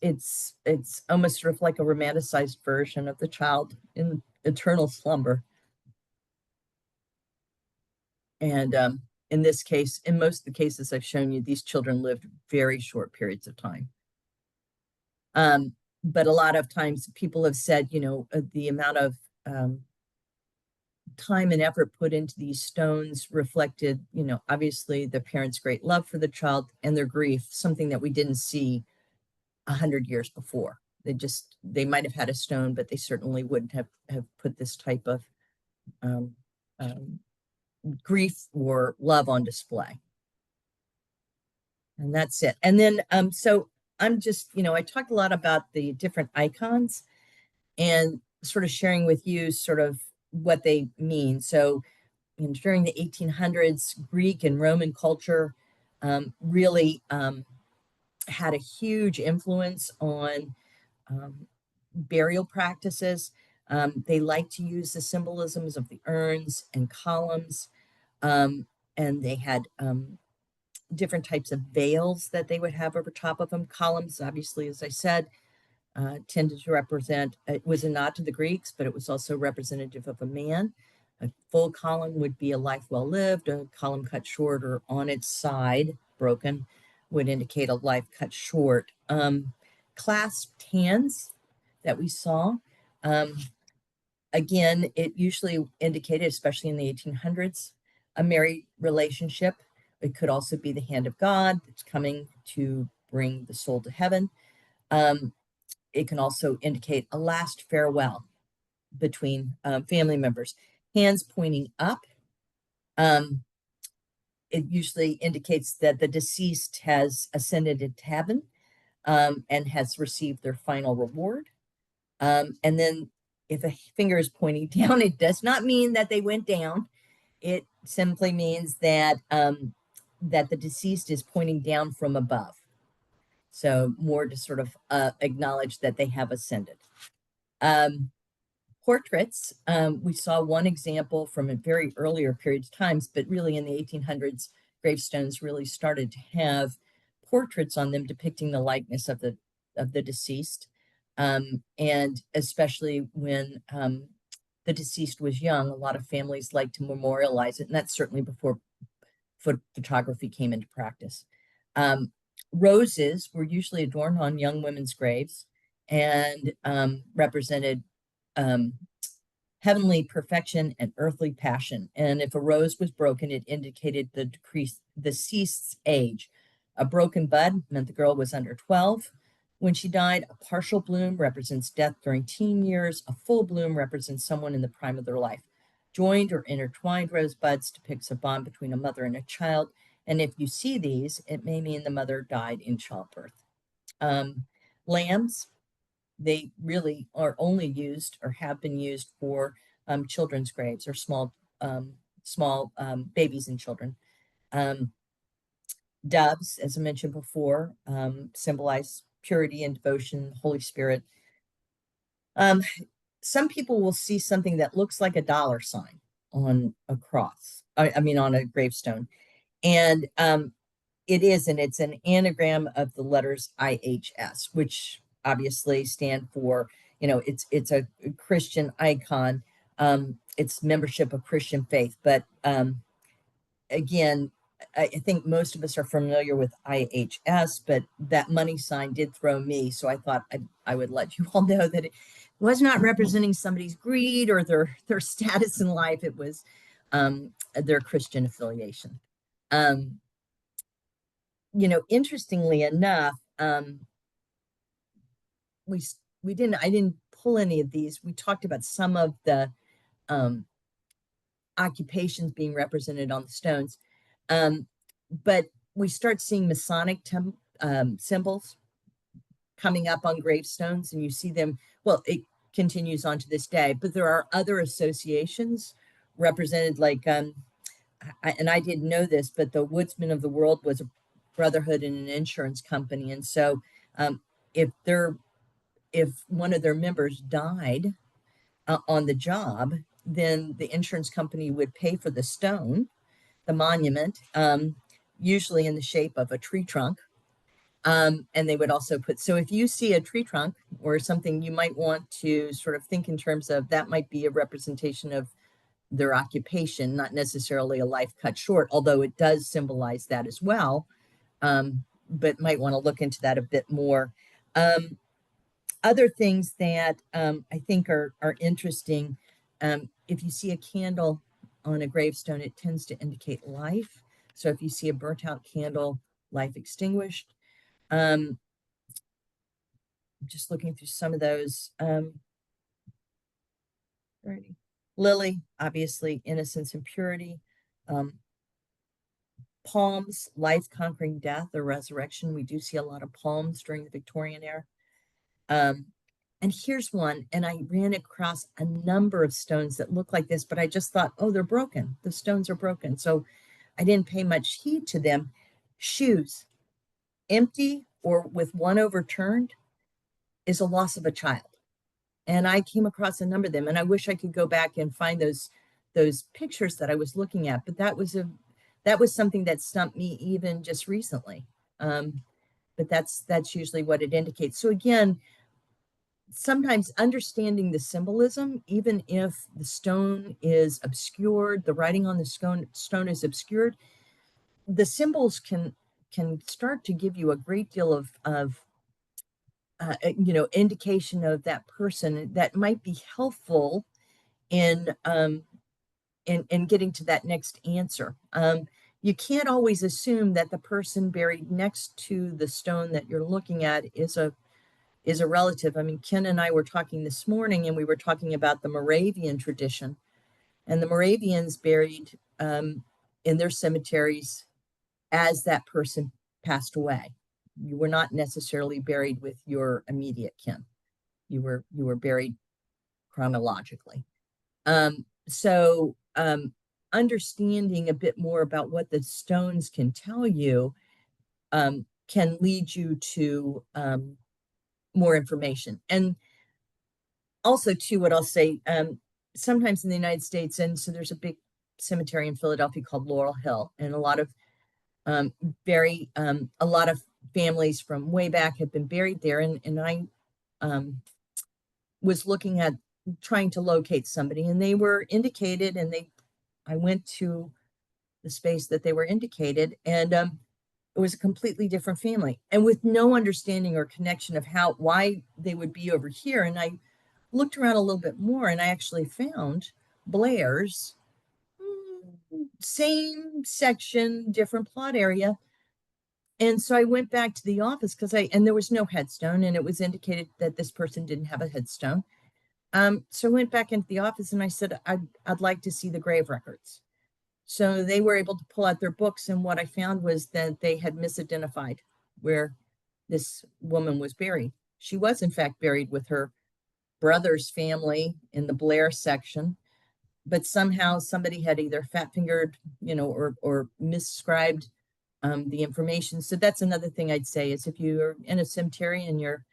Speaker 1: almost sort of like a romanticized version of the child in eternal slumber. And in this case, in most of the cases I've shown you, these children lived very short periods of time. But a lot of times people have said, the amount of time and effort put into these stones reflected, obviously the parents' great love for the child and their grief, something that we didn't see 100 years before. They might have had a stone, but they certainly wouldn't have put this type of um, um, grief or love on display. And that's it. And then, so I'm just, I talked a lot about the different icons and sort of sharing with you sort of what they mean. So during the 1800s, Greek and Roman culture really had a huge influence on burial practices. They like to use the symbolisms of the urns and columns, and they had different types of veils that they would have over top of them. Columns, obviously, as I said, tended to represent, it was a nod to the Greeks, but it was also representative of a man. A full column would be a life well lived. A column cut short or on its side, broken, would indicate a life cut short. Clasped hands that we saw, again, it usually indicated, especially in the 1800s, a married relationship. It could also be the hand of God that's coming to bring the soul to heaven. It can also indicate a last farewell between family members. Hands pointing up. It usually indicates that the deceased has ascended into heaven and has received their final reward. And then if a finger is pointing down, it does not mean that they went down. It simply means that that the deceased is pointing down from above. So more to sort of acknowledge that they have ascended. Portraits, we saw one example from a very earlier period of times, but really in the 1800s, gravestones really started to have portraits on them depicting the likeness of the deceased. And especially when the deceased was young, a lot of families like to memorialize it, and that's certainly before photography came into practice. Roses were usually adorned on young women's graves and represented heavenly perfection and earthly passion. And if a rose was broken, it indicated the deceased's age. A broken bud meant the girl was under 12 when she died. A partial bloom represents death during teen years. A full bloom represents someone in the prime of their life. Joined or intertwined rosebuds depicts a bond between a mother and a child. And if you see these, it may mean the mother died in childbirth. Lambs, they really are only used or have been used for children's graves or small babies and children. Doves, as I mentioned before, symbolize purity and devotion, Holy Spirit. Some people will see something that looks like a dollar sign on a cross. I mean, on a gravestone, and it's an anagram of the letters IHS, which obviously stand for, it's a Christian icon. It's membership of Christian faith, but again, I think most of us are familiar with IHS, but that money sign did throw me. So I thought I would let you all know that it was not representing somebody's greed or their status in life. It was their Christian affiliation. Um, Interestingly enough, we we didn't I didn't pull any of these. We talked about some of the um, occupations being represented on the stones. Um, but we start seeing Masonic symbols coming up on gravestones, and you see them. Well, it continues on to this day, but there are other associations represented, like, and I didn't know this, but the Woodsman of the World was a brotherhood in an insurance company, and so um, if if one of their members died on the job, then the insurance company would pay for the stone, the monument, usually in the shape of a tree trunk. And they would also put, so if you see a tree trunk or something, you might want to sort of think in terms of that might be a representation of their occupation, not necessarily a life cut short, although it does symbolize that as well. But might want to look into that a bit more. Other things that I think are interesting, if you see a candle on a gravestone, it tends to indicate life. So if you see a burnt out candle, life extinguished. I'm just looking through some of those. Lily, obviously, innocence and purity. Um, Palms, life conquering death or resurrection. We do see a lot of palms during the Victorian era. Um, and here's one, and I ran across a number of stones that look like this, but I just thought, oh, they're broken. The stones are broken. So I didn't pay much heed to them. Shoes, empty or with one overturned, is a loss of a child. And I came across a number of them, and I wish I could go back and find those pictures that I was looking at, but that was something that stumped me even just recently. But that's usually what it indicates. So again, sometimes understanding the symbolism, even if the stone is obscured, the writing on the stone is obscured, the symbols can start to give you a great deal of indication of that person that might be helpful in in getting to that next answer. You can't always assume that the person buried next to the stone that you're looking at is a relative. I mean, Ken and I were talking this morning, and we were talking about the Moravian tradition, and the Moravians buried in their cemeteries as that person passed away. You were not necessarily buried with your immediate kin. You were buried chronologically. So understanding a bit more about what the stones can tell you can lead you to more information. And also, too, what I'll say, sometimes in the United States, and so there's a big cemetery in Philadelphia called Laurel Hill, and a lot of a lot of families from way back have been buried there. And I was looking at trying to locate somebody, and they were indicated, and I went to the space that they were indicated, and it was a completely different family, and with no understanding or connection of why they would be over here. And I looked around a little bit more, and I actually found Blair's, same section, different plot area. And so I went back to the office and there was no headstone, and it was indicated that this person didn't have a headstone. So I went back into the office and I said, I'd like to see the grave records. So they were able to pull out their books, and what I found was that they had misidentified where this woman was buried. She was, in fact, buried with her brother's family in the Blair section, but somehow somebody had either fat fingered, or misscribed the information. So that's another thing I'd say is if you're in a cemetery and you're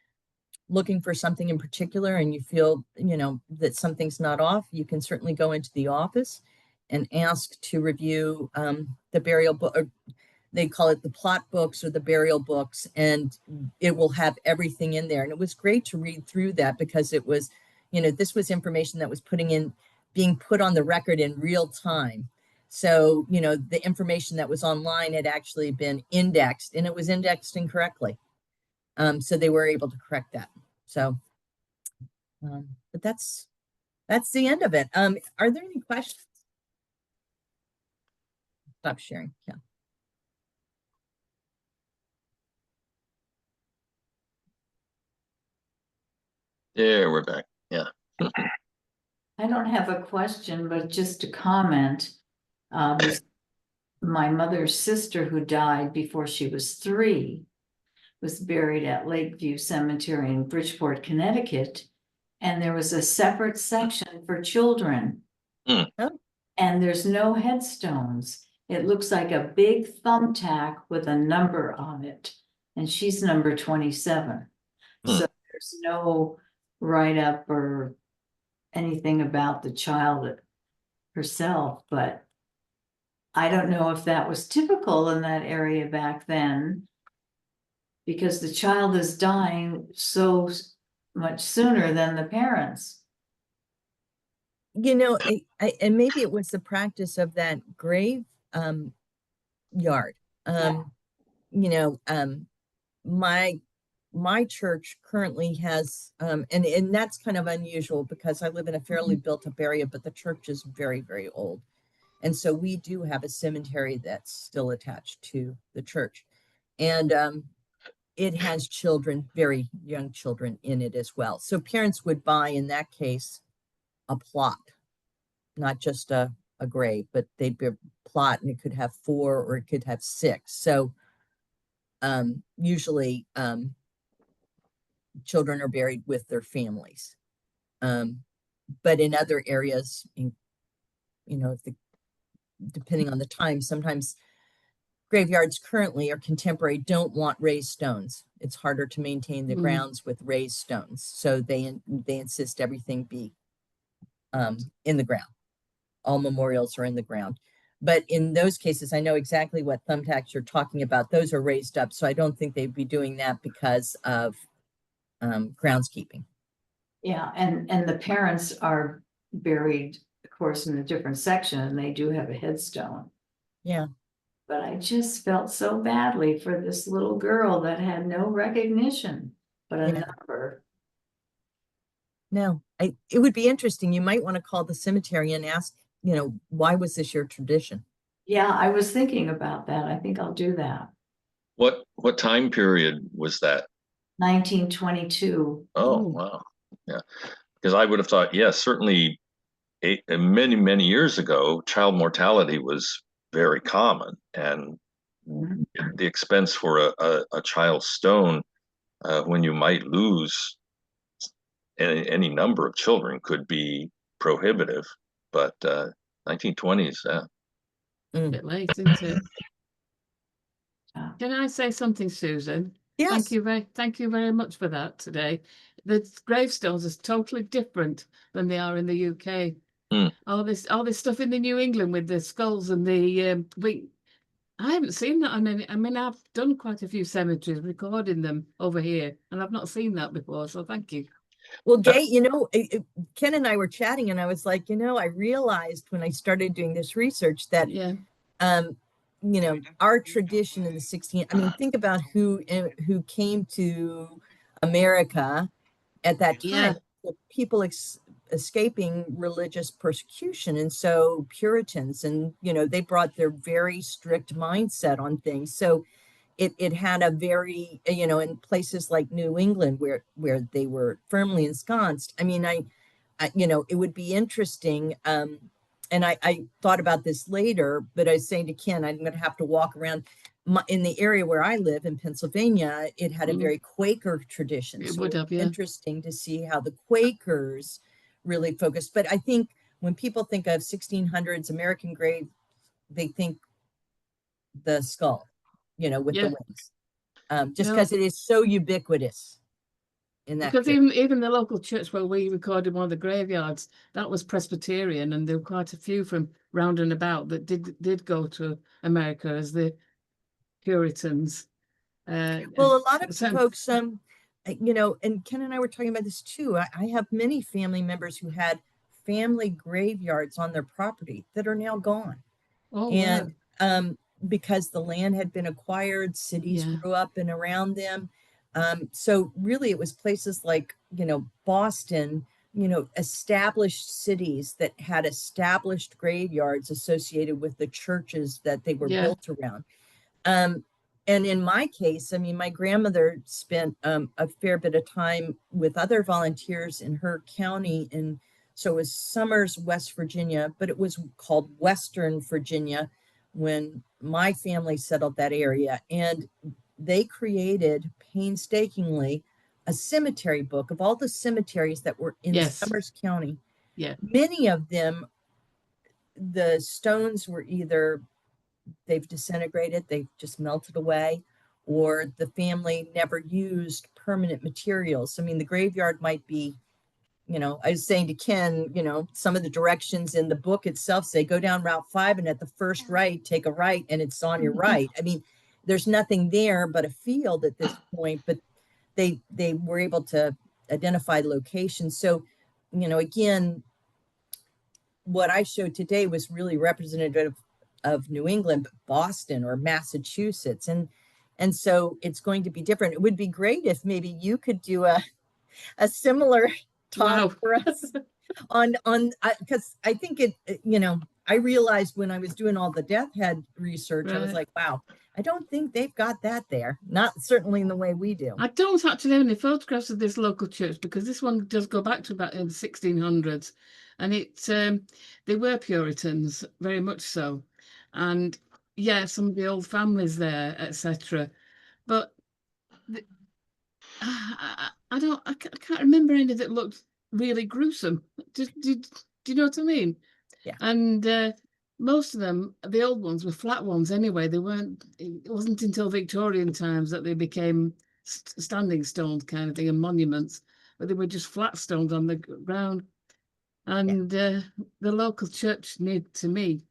Speaker 1: looking for something in particular and you feel, that something's not off, you can certainly go into the office and ask to review the burial book, or they call it the plot books or the burial books, and it will have everything in there. And it was great to read through that because it was, this was information that was being put on the record in real time. So, the information that was online had actually been indexed and it was indexed incorrectly. So they were able to correct that. So, but that's the end of it. Are there any questions? Stop sharing. Yeah.
Speaker 2: Yeah, we're back. Yeah.
Speaker 3: I don't have a question, but just a comment. My mother's sister, who died before she was 3, was buried at Lakeview Cemetery in Bridgeport, Connecticut. And there was a separate section for children.
Speaker 2: Mm.
Speaker 1: Oh.
Speaker 3: And there's no headstones. It looks like a big thumbtack with a number on it. And she's number 27.
Speaker 2: Mm.
Speaker 3: So there's no write-up or anything about the child herself, but I don't know if that was typical in that area back then, because the child is dying so much sooner than the parents.
Speaker 1: And maybe it was the practice of that grave yard.
Speaker 3: Yeah.
Speaker 1: My church currently has and that's kind of unusual because I live in a fairly built up area, but the church is very, very old. And so we do have a cemetery that's still attached to the church. And it has children, very young children in it as well. So parents would buy, in that case, a plot, not just a grave, but they'd be a plot and it could have 4 or it could have 6. So usually children are buried with their families. But in other areas, depending on the time, sometimes graveyards currently or contemporary don't want raised stones. It's harder to maintain the grounds with raised stones. So they insist everything be in the ground. All memorials are in the ground. But in those cases, I know exactly what thumbtacks you're talking about. Those are raised up. So I don't think they'd be doing that because of groundskeeping.
Speaker 3: Yeah, and the parents are buried, of course, in a different section, and they do have a headstone.
Speaker 1: Yeah.
Speaker 3: But I just felt so badly for this little girl that had no recognition but a number.
Speaker 1: No, it would be interesting. You might want to call the cemetery and ask, why was this your tradition?
Speaker 3: Yeah, I was thinking about that. I think I'll do that.
Speaker 2: What time period was that?
Speaker 3: 1922.
Speaker 2: Oh, wow. Yeah. Because I would have thought, yes, certainly many, many years ago, child mortality was very common. And the expense for a child's stone, when you might lose any number of children, could be prohibitive. But 1920s, yeah.
Speaker 4: A bit late, isn't it?
Speaker 3: Yeah.
Speaker 4: Can I say something, Susan?
Speaker 1: Yes.
Speaker 4: Thank you very much for that today. The gravestones is totally different than they are in the UK. All this stuff in the New England with the skulls and the I haven't seen that on any. I mean, I've done quite a few cemeteries recording them over here, and I've not seen that before. So thank you.
Speaker 1: Well, Gay, Ken and I were chatting, and I was like, I realized when I started doing this research that, our tradition in the 16th. I mean, think about who came to America at that time.
Speaker 4: Yeah.
Speaker 1: People escaping religious persecution, and so Puritans, and they brought their very strict mindset on things. So it had a very, in places like New England where they were firmly ensconced. I mean, it would be interesting. And I thought about this later, but I was saying to Ken, I'm going to have to walk around in the area where I live in Pennsylvania. It had a very Quaker tradition.
Speaker 4: It
Speaker 1: so
Speaker 4: would have, yeah.
Speaker 1: Interesting to see how the Quakers really focused. But I think when people think of 1600s American grave, they think the skull, with the wings, just because it is so ubiquitous in that.
Speaker 4: Because even the local church where we recorded one of the graveyards, that was Presbyterian, and there were quite a few from round and about that did go to America as the Puritans.
Speaker 1: Well, a lot of folks, and Ken and I were talking about this too. I have many family members who had family graveyards on their property that are now gone.
Speaker 4: Oh, wow.
Speaker 1: And because the land had been acquired, cities
Speaker 4: Yeah.
Speaker 1: grew up and around them. So really it was places like, Boston, established cities that had established graveyards associated with the churches that they were
Speaker 4: Yeah.
Speaker 1: built around. Um, and in my case, I mean, my grandmother spent a fair bit of time with other volunteers in her county. And so it was Summers, West Virginia, but it was called Western Virginia when my family settled that area. And they created painstakingly a cemetery book of all the cemeteries that were in
Speaker 4: Yes.
Speaker 1: Summers County.
Speaker 4: Yeah.
Speaker 1: Many of them, the stones were either they've disintegrated, they've just melted away, or the family never used permanent materials. I mean, the graveyard might be, I was saying to Ken, some of the directions in the book itself say go down Route 5 and at the first right, take a right, and it's on your right. I mean, there's nothing there but a field at this point, but they were able to identify locations. So, again, what I showed today was really representative of New England, but Boston or Massachusetts. And so it's going to be different. It would be great if maybe you could do a similar talk
Speaker 4: Wow.
Speaker 1: for us on because I think I realized when I was doing all the death head research, I was
Speaker 4: Right.
Speaker 1: like, wow, I don't think they've got that there. Not certainly in the way we do.
Speaker 4: I don't actually have any photographs of this local church because this one does go back to about in the 1600s, and they were Puritans, very much so, and yeah, some of the old families there, etc. But the, I can't remember any that looked really gruesome. Do you know what I mean?
Speaker 1: Yeah.
Speaker 4: And most of them, the old ones, were flat ones anyway. They weren't. It wasn't until Victorian times that they became standing stones kind of thing and monuments, but they were just flat stones on the ground.
Speaker 1: Yeah.
Speaker 4: And the local church near to me,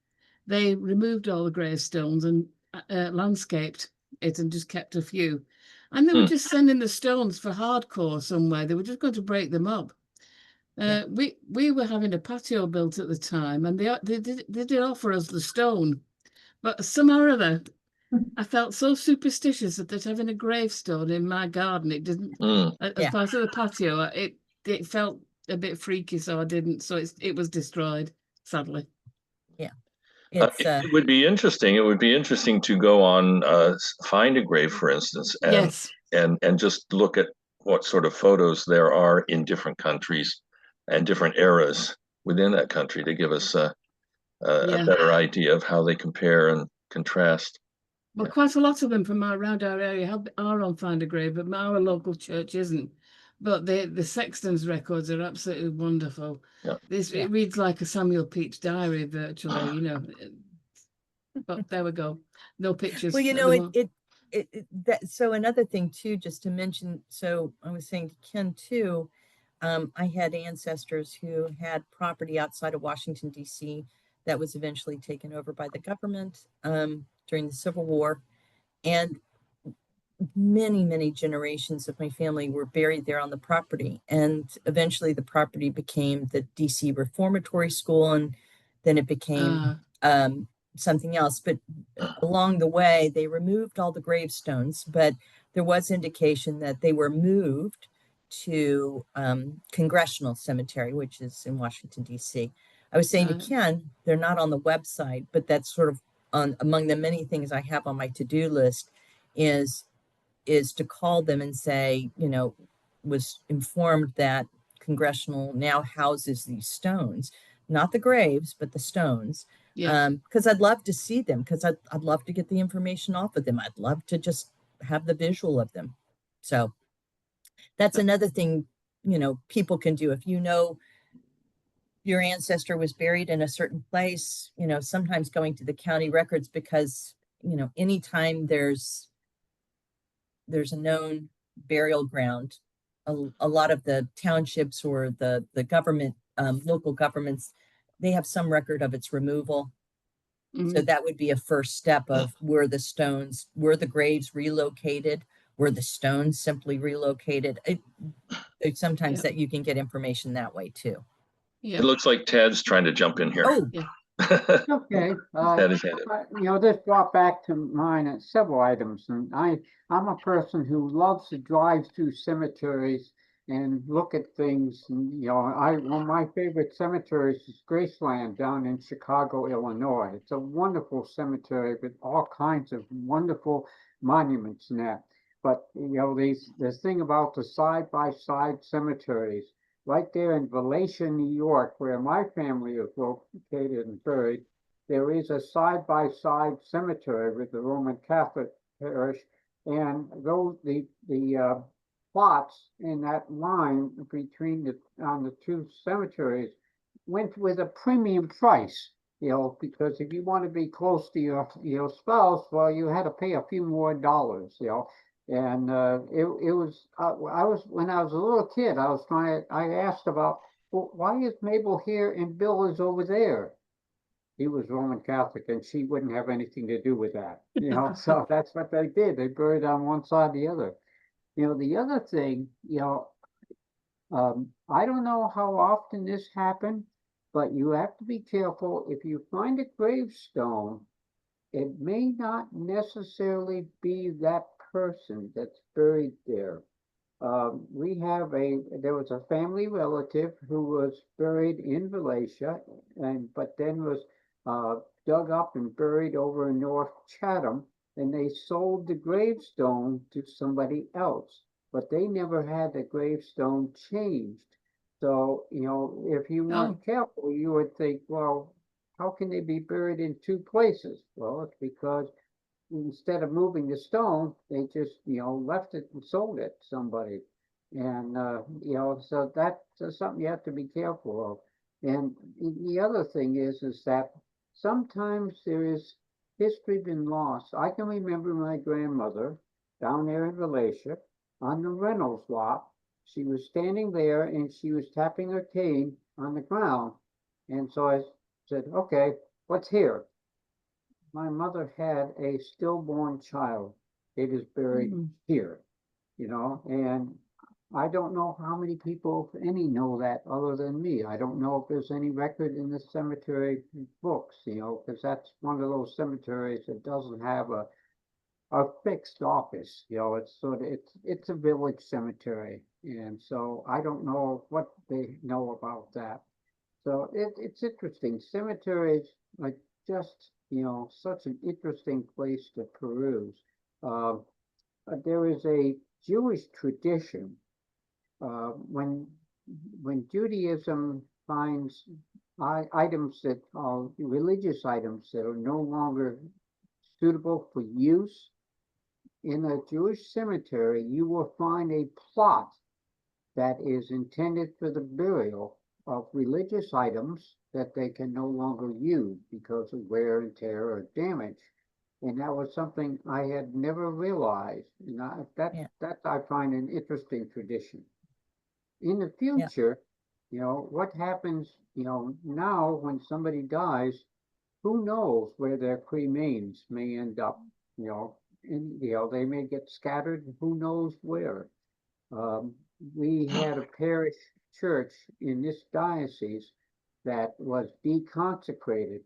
Speaker 4: they removed all the gravestones and landscaped it and just kept a few. And they were
Speaker 2: Hmm.
Speaker 4: just sending the stones for hardcore somewhere. They were just going to break them up.
Speaker 1: Yeah.
Speaker 4: We were having a patio built at the time, and they did offer us the stone, but somehow or other, I felt so superstitious that having a gravestone in my garden, it didn't as
Speaker 1: Yeah.
Speaker 4: part of the patio. It felt a bit freaky, so I didn't. So it was destroyed, sadly.
Speaker 1: Yeah. It's
Speaker 2: It would be interesting. It would be interesting to go on, find a grave, for instance,
Speaker 4: Yes.
Speaker 2: and just look at what sort of photos there are in different countries and different eras within that country to give us a
Speaker 4: Yeah.
Speaker 2: better idea of how they compare and contrast.
Speaker 4: Well, quite a lot of them from around our area are on Find a Grave, but our local church isn't. But the sexton's records are absolutely wonderful.
Speaker 2: Yeah.
Speaker 1: Yeah.
Speaker 4: It reads like a Samuel Pepys diary virtually, you know. But there we go. No pictures
Speaker 1: Well,
Speaker 4: at the moment.
Speaker 1: that so another thing too, just to mention, so I was saying to Ken too, I had ancestors who had property outside of Washington, D.C. that was eventually taken over by the government during the Civil War. And many, many generations of my family were buried there on the property. And eventually the property became the DC Reformatory School, and then it became something else. But along the way, they removed all the gravestones, but there was indication that they were moved to Congressional Cemetery, which is in Washington, D.C. I was saying to Ken, they're not on the website, but that's sort of among the many things I have on my to-do list is to call them and say, was informed that Congressional now houses these stones, not the graves, but the stones.
Speaker 4: Yeah.
Speaker 1: Because I'd love to see them, because I'd love to get the information off of them. I'd love to just have the visual of them. So that's another thing, people can do. If your ancestor was buried in a certain place, sometimes going to the county records, because, anytime there's a known burial ground, a lot of the townships or the government, local governments, they have some record of its removal. So that would be a first step of were the graves relocated? Were the stones simply relocated? It's sometimes that you can get information that way too.
Speaker 2: It looks like Ted's trying to jump in here.
Speaker 1: Oh,
Speaker 4: Yeah.
Speaker 5: Okay.
Speaker 2: Had his hand up.
Speaker 5: This brought back to mind several items, and I'm a person who loves to drive through cemeteries and look at things. And, one of my favorite cemeteries is Graceland down in Chicago, Illinois. It's a wonderful cemetery with all kinds of wonderful monuments in that. But this thing about the side-by-side cemeteries, right there in Valencia, New York, where my family is located and buried, there is a side-by-side cemetery with the Roman Catholic parish, and those the plots in that line between the two cemeteries went with a premium price. Because if you want to be close to your spouse, well, you had to pay a few more dollars. And it was I was when I was a little kid, I asked about, well, why is Mabel here and Bill is over there? He was Roman Catholic, and she wouldn't have anything to do with that. So that's what they did. They buried on one side or the other. The other thing, I don't know how often this happened, but you have to be careful. If you find a gravestone, it may not necessarily be that person that's buried there. There was a family relative who was buried in Valencia, but then was dug up and buried over in North Chatham, and they sold the gravestone to somebody else, but they never had the gravestone changed. So, if you weren't careful, you would think, well, how can they be buried in two places? Well, it's because instead of moving the stone, they just, left it and sold it to somebody. And, so that's something you have to be careful of. And the other thing is that sometimes there is history been lost. I can remember my grandmother down there in Valencia on the Reynolds lot. She was standing there and she was tapping her cane on the ground. And so I said, okay, what's here? My mother had a stillborn child. It is buried here, and I don't know how many people, if any, know that other than me. I don't know if there's any record in the cemetery books, because that's one of those cemeteries that doesn't have a fixed office. It's a village cemetery, and so I don't know what they know about that. So it's interesting. Cemeteries are just, such an interesting place to peruse. There is a Jewish tradition when Judaism finds items that are religious items that are no longer suitable for use in a Jewish cemetery, you will find a plot that is intended for the burial of religious items that they can no longer use because of wear and tear or damage. And that was something I had never realized. And that I find an interesting tradition. In the future, what happens, now when somebody dies, who knows where their cremains may end up, and, they may get scattered, who knows where. We had a parish church in this diocese that was deconsecrated.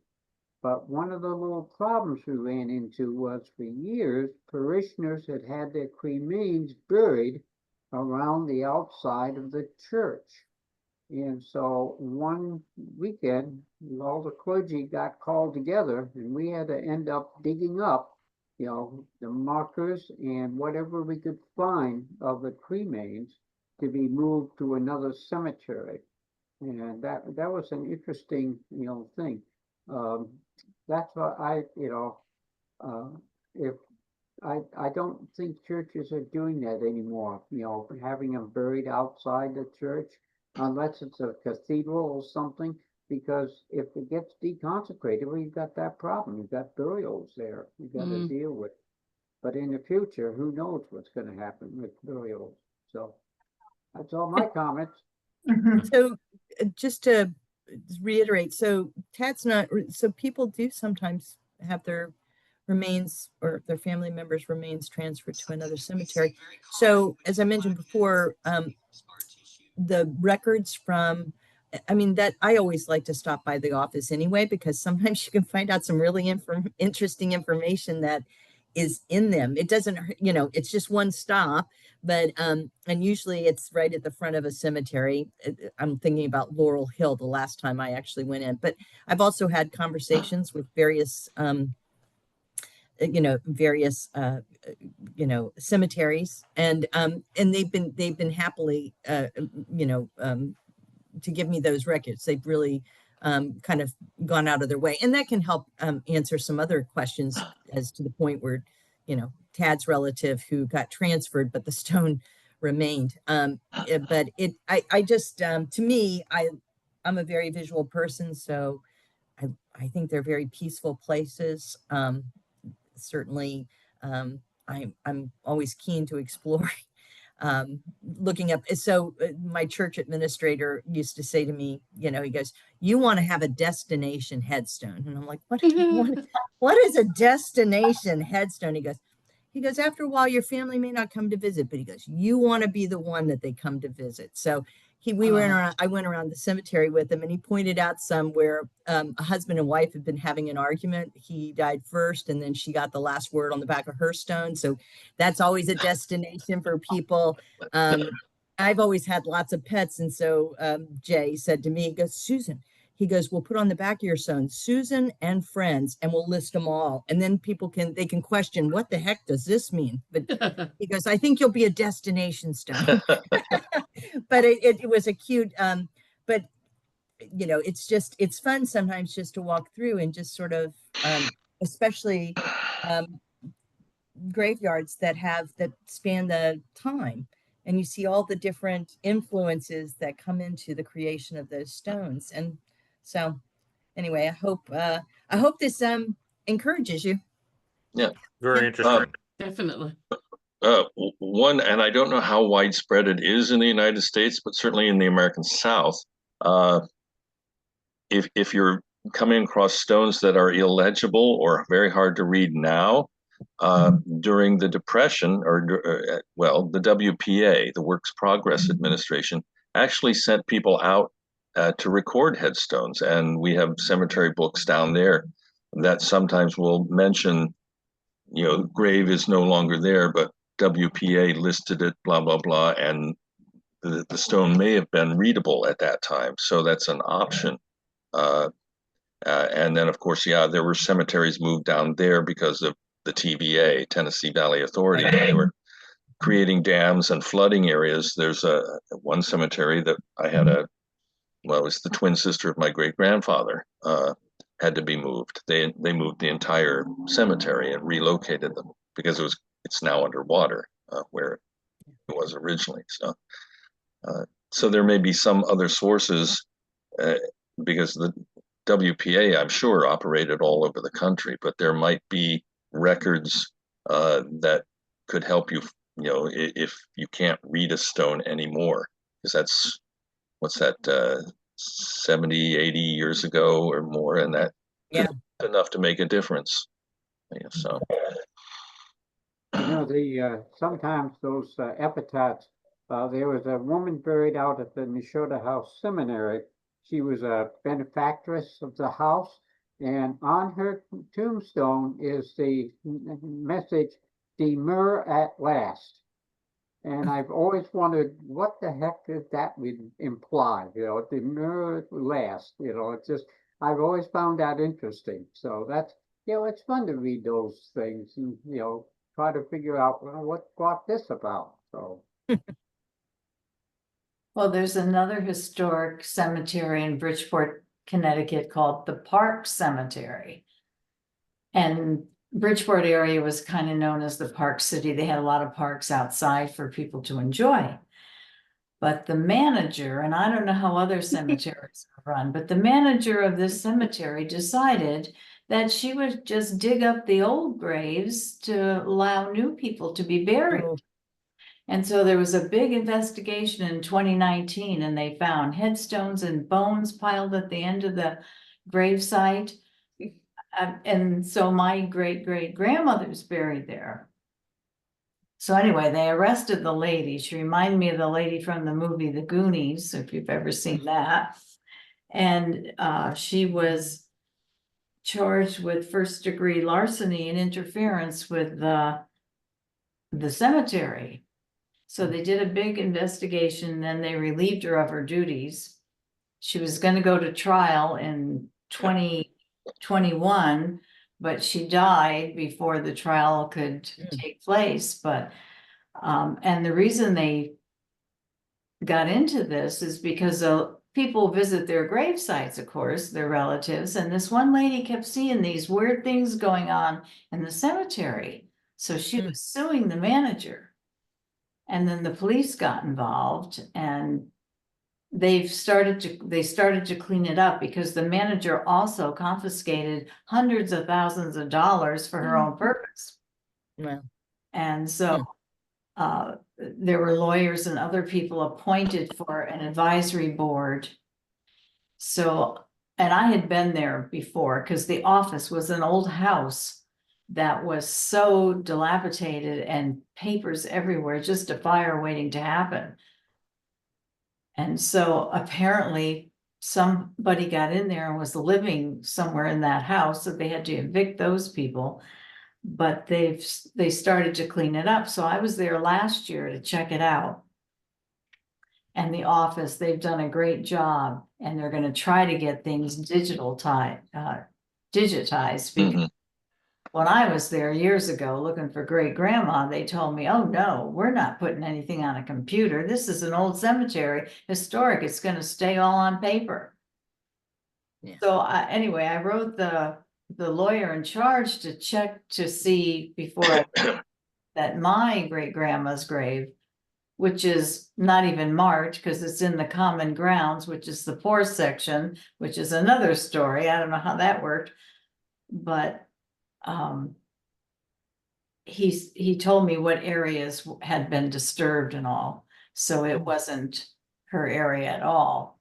Speaker 5: But one of the little problems we ran into was for years, parishioners had had their cremains buried around the outside of the church. And so one weekend, all the clergy got called together and we had to end up digging up, the markers and whatever we could find of the cremains to be moved to another cemetery. And that was an interesting, thing. That's what if I don't think churches are doing that anymore, having them buried outside the church, unless it's a cathedral or something, because if it gets deconsecrated, well, you've got that problem. You've got burials there you've got to deal with. But in the future, who knows what's going to happen with burials. So that's all my comments.
Speaker 1: So just to reiterate, so people do sometimes have their remains or their family members' remains transferred to another cemetery. So as I mentioned before, the records from I mean, that I always like to stop by the office anyway, because sometimes you can find out some really interesting information that is in them. It doesn't, it's just one stop, but, and usually it's right at the front of a cemetery. I'm thinking about Laurel Hill the last time I actually went in, but I've also had conversations with various, various, cemeteries, and they've been happily, to give me those records. They've really kind of gone out of their way, and that can help answer some other questions, as to the point where, Tad's relative who got transferred, but the stone remained. I just, to me, I'm a very visual person, so I think they're very peaceful places. Certainly, I'm always keen to explore looking up. So my church administrator used to say to me, he goes, "You want to have a destination headstone." And I'm like, what is a destination headstone? He goes, "After a while, your family may not come to visit, but," he goes, "you want to be the one that they come to visit." So I went around the cemetery with him, and he pointed out some where a husband and wife had been having an argument. He died first, and then she got the last word on the back of her stone. So that's always a destination for people. I've always had lots of pets, and so Jay said to me, he goes, "Susan," he goes, "we'll put on the back of your stone, Susan and friends, and we'll list them all. And then people can question, what the heck does this mean?" But he goes, "I think you'll be a destination stone." But it was a cute, but it's fun sometimes just to walk through and just sort of, especially graveyards that span the time, and you see all the different influences that come into the creation of those stones. And so anyway, I hope this encourages you.
Speaker 2: Yeah.
Speaker 6: Very interesting.
Speaker 4: Definitely.
Speaker 2: One, and I don't know how widespread it is in the United States, but certainly in the American South, if you're coming across stones that are illegible or very hard to read now, during the Depression, the WPA, the Works Progress Administration, actually sent people out to record headstones, and we have cemetery books down there that sometimes will mention, grave is no longer there, but WPA listed it, blah, blah, blah, and the stone may have been readable at that time. So that's an option. And then, of course, there were cemeteries moved down there because of the TVA, Tennessee Valley Authority. They were creating dams and flooding areas. There's one cemetery that I had it was the twin sister of my great-grandfather, had to be moved. They moved the entire cemetery and relocated them because it's now underwater where it was originally. So there may be some other sources, because the WPA, I'm sure, operated all over the country, but there might be records that could help you, if you can't read a stone anymore, because that's, what's that, 70, 80 years ago or more, and that enough to make a difference. So
Speaker 5: sometimes those epitaphs, there was a woman buried out at the Nashotah House Seminary. She was a benefactress of the house, and on her tombstone is the message, "Demur at last." And I've always wondered what the heck that would imply, demur at last. It's just, I've always found that interesting. So that's, it's fun to read those things and, try to figure out, what brought this about. So.
Speaker 3: Well, there's another historic cemetery in Bridgeport, Connecticut called the Parke Cemetery. And Bridgeport area was kind of known as the Park City. They had a lot of parks outside for people to enjoy. But the manager, and I don't know how other cemeteries are run, but the manager of this cemetery decided that she would just dig up the old graves to allow new people to be buried.
Speaker 1: Oh.
Speaker 3: And so there was a big investigation in 2019, and they found headstones and bones piled at the end of the gravesite. And so my great-great-grandmother's buried there. So anyway, they arrested the lady. She reminded me of the lady from the movie The Goonies, if you've ever seen that. And she was charged with first-degree larceny and interference with the cemetery. So they did a big investigation, then they relieved her of her duties. She was going to go to trial in 2021, but she died before the trial could take place. But and the reason they got into this is because people visit their grave sites, of course, their relatives, and this one lady kept seeing these weird things going on in the cemetery. So she was suing the manager. And then the police got involved, and they started to clean it up, because the manager also confiscated hundreds of thousands of dollars for her own purpose.
Speaker 1: Well,
Speaker 3: And so there were lawyers and other people appointed for an advisory board. So, and I had been there before, because the office was an old house that was so dilapidated and papers everywhere, just a fire waiting to happen. And so apparently somebody got in there and was living somewhere in that house, so they had to evict those people. But they started to clean it up. So I was there last year to check it out. And the office, they've done a great job, and they're going to try to get things digitized, because when I was there years ago looking for great grandma, they told me, oh no, we're not putting anything on a computer. This is an old cemetery, historic. It's going to stay all on paper. Yeah. So anyway, I wrote the lawyer in charge to check to see before that my great grandma's grave, which is not even marked because it's in the common grounds, which is the poor section, which is another story. I don't know how that worked, but he told me what areas had been disturbed and all, so it wasn't her area at all.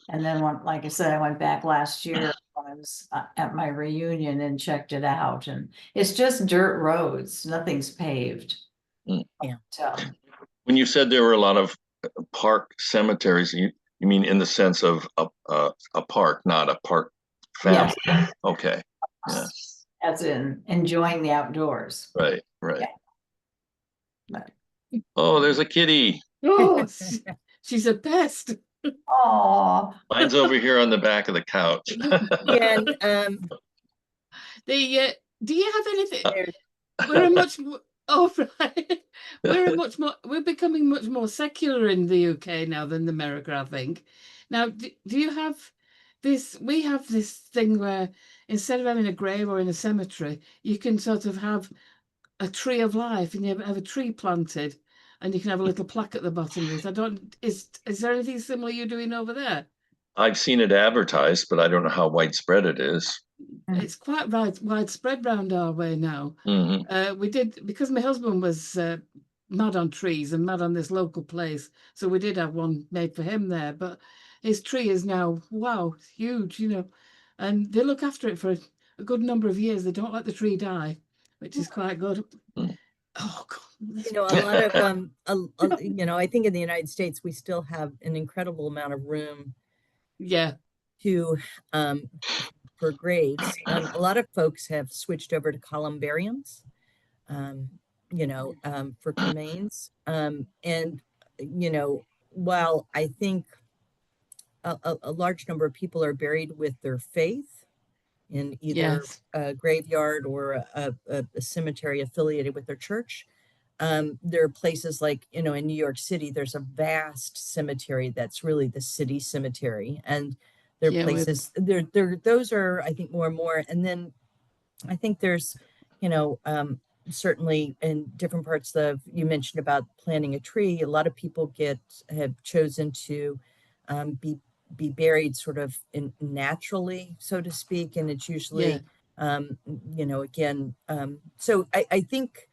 Speaker 3: And then like I said, I went back last year when I was at my reunion and checked it out, and it's just dirt roads, nothing's paved.
Speaker 1: Yeah.
Speaker 2: When you said there were a lot of park cemeteries, you mean in the sense of a park, not a park family? Yes. Okay. Yeah.
Speaker 3: As in enjoying the outdoors.
Speaker 2: Right. Right.
Speaker 3: Yeah.
Speaker 2: Oh, there's a kitty.
Speaker 4: Oh, she's a pest.
Speaker 3: Oh,
Speaker 2: mine's over here on the back of the couch.
Speaker 1: Yeah, and
Speaker 4: do you have anything? We're much more. Oh, right. We're becoming much more secular in the UK now than America, I think. Now, do you have this? We have this thing where instead of having a grave or in a cemetery, you can sort of have a tree of life, and you have a tree planted, and you can have a little plaque at the bottom of it. Is there anything similar you're doing over there?
Speaker 2: I've seen it advertised, but I don't know how widespread it is.
Speaker 4: It's quite widespread round our way now. We did, because my husband was mad on trees and mad on this local place, so we did have one made for him there. But his tree is now, wow, huge, and they look after it for a good number of years. They don't let the tree die, which is quite good. Oh God.
Speaker 1: A lot of I think in the United States we still have an incredible amount of room.
Speaker 4: Yeah.
Speaker 1: To for graves. A lot of folks have switched over to columbariums, for cremains. And while I think a large number of people are buried with their faith in either a graveyard or a cemetery affiliated with their church, there are places like, in New York City, there's a vast cemetery that's really the city cemetery. And there are places, those are, I think, more and more. And then I think there's, certainly in different parts of, you mentioned about planting a tree, a lot of people have chosen to be buried sort of naturally, so to speak. And it's usually, so I think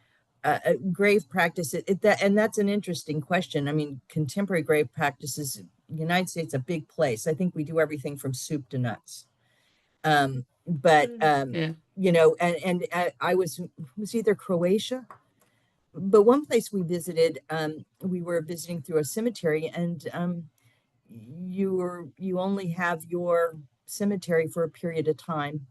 Speaker 1: grave practice, and that's an interesting question. I mean, contemporary grave practices, United States, a big place. I think we do everything from soup to nuts. I was either Croatia, but one place we visited, we were visiting through a cemetery, and you only have your cemetery for a period of time,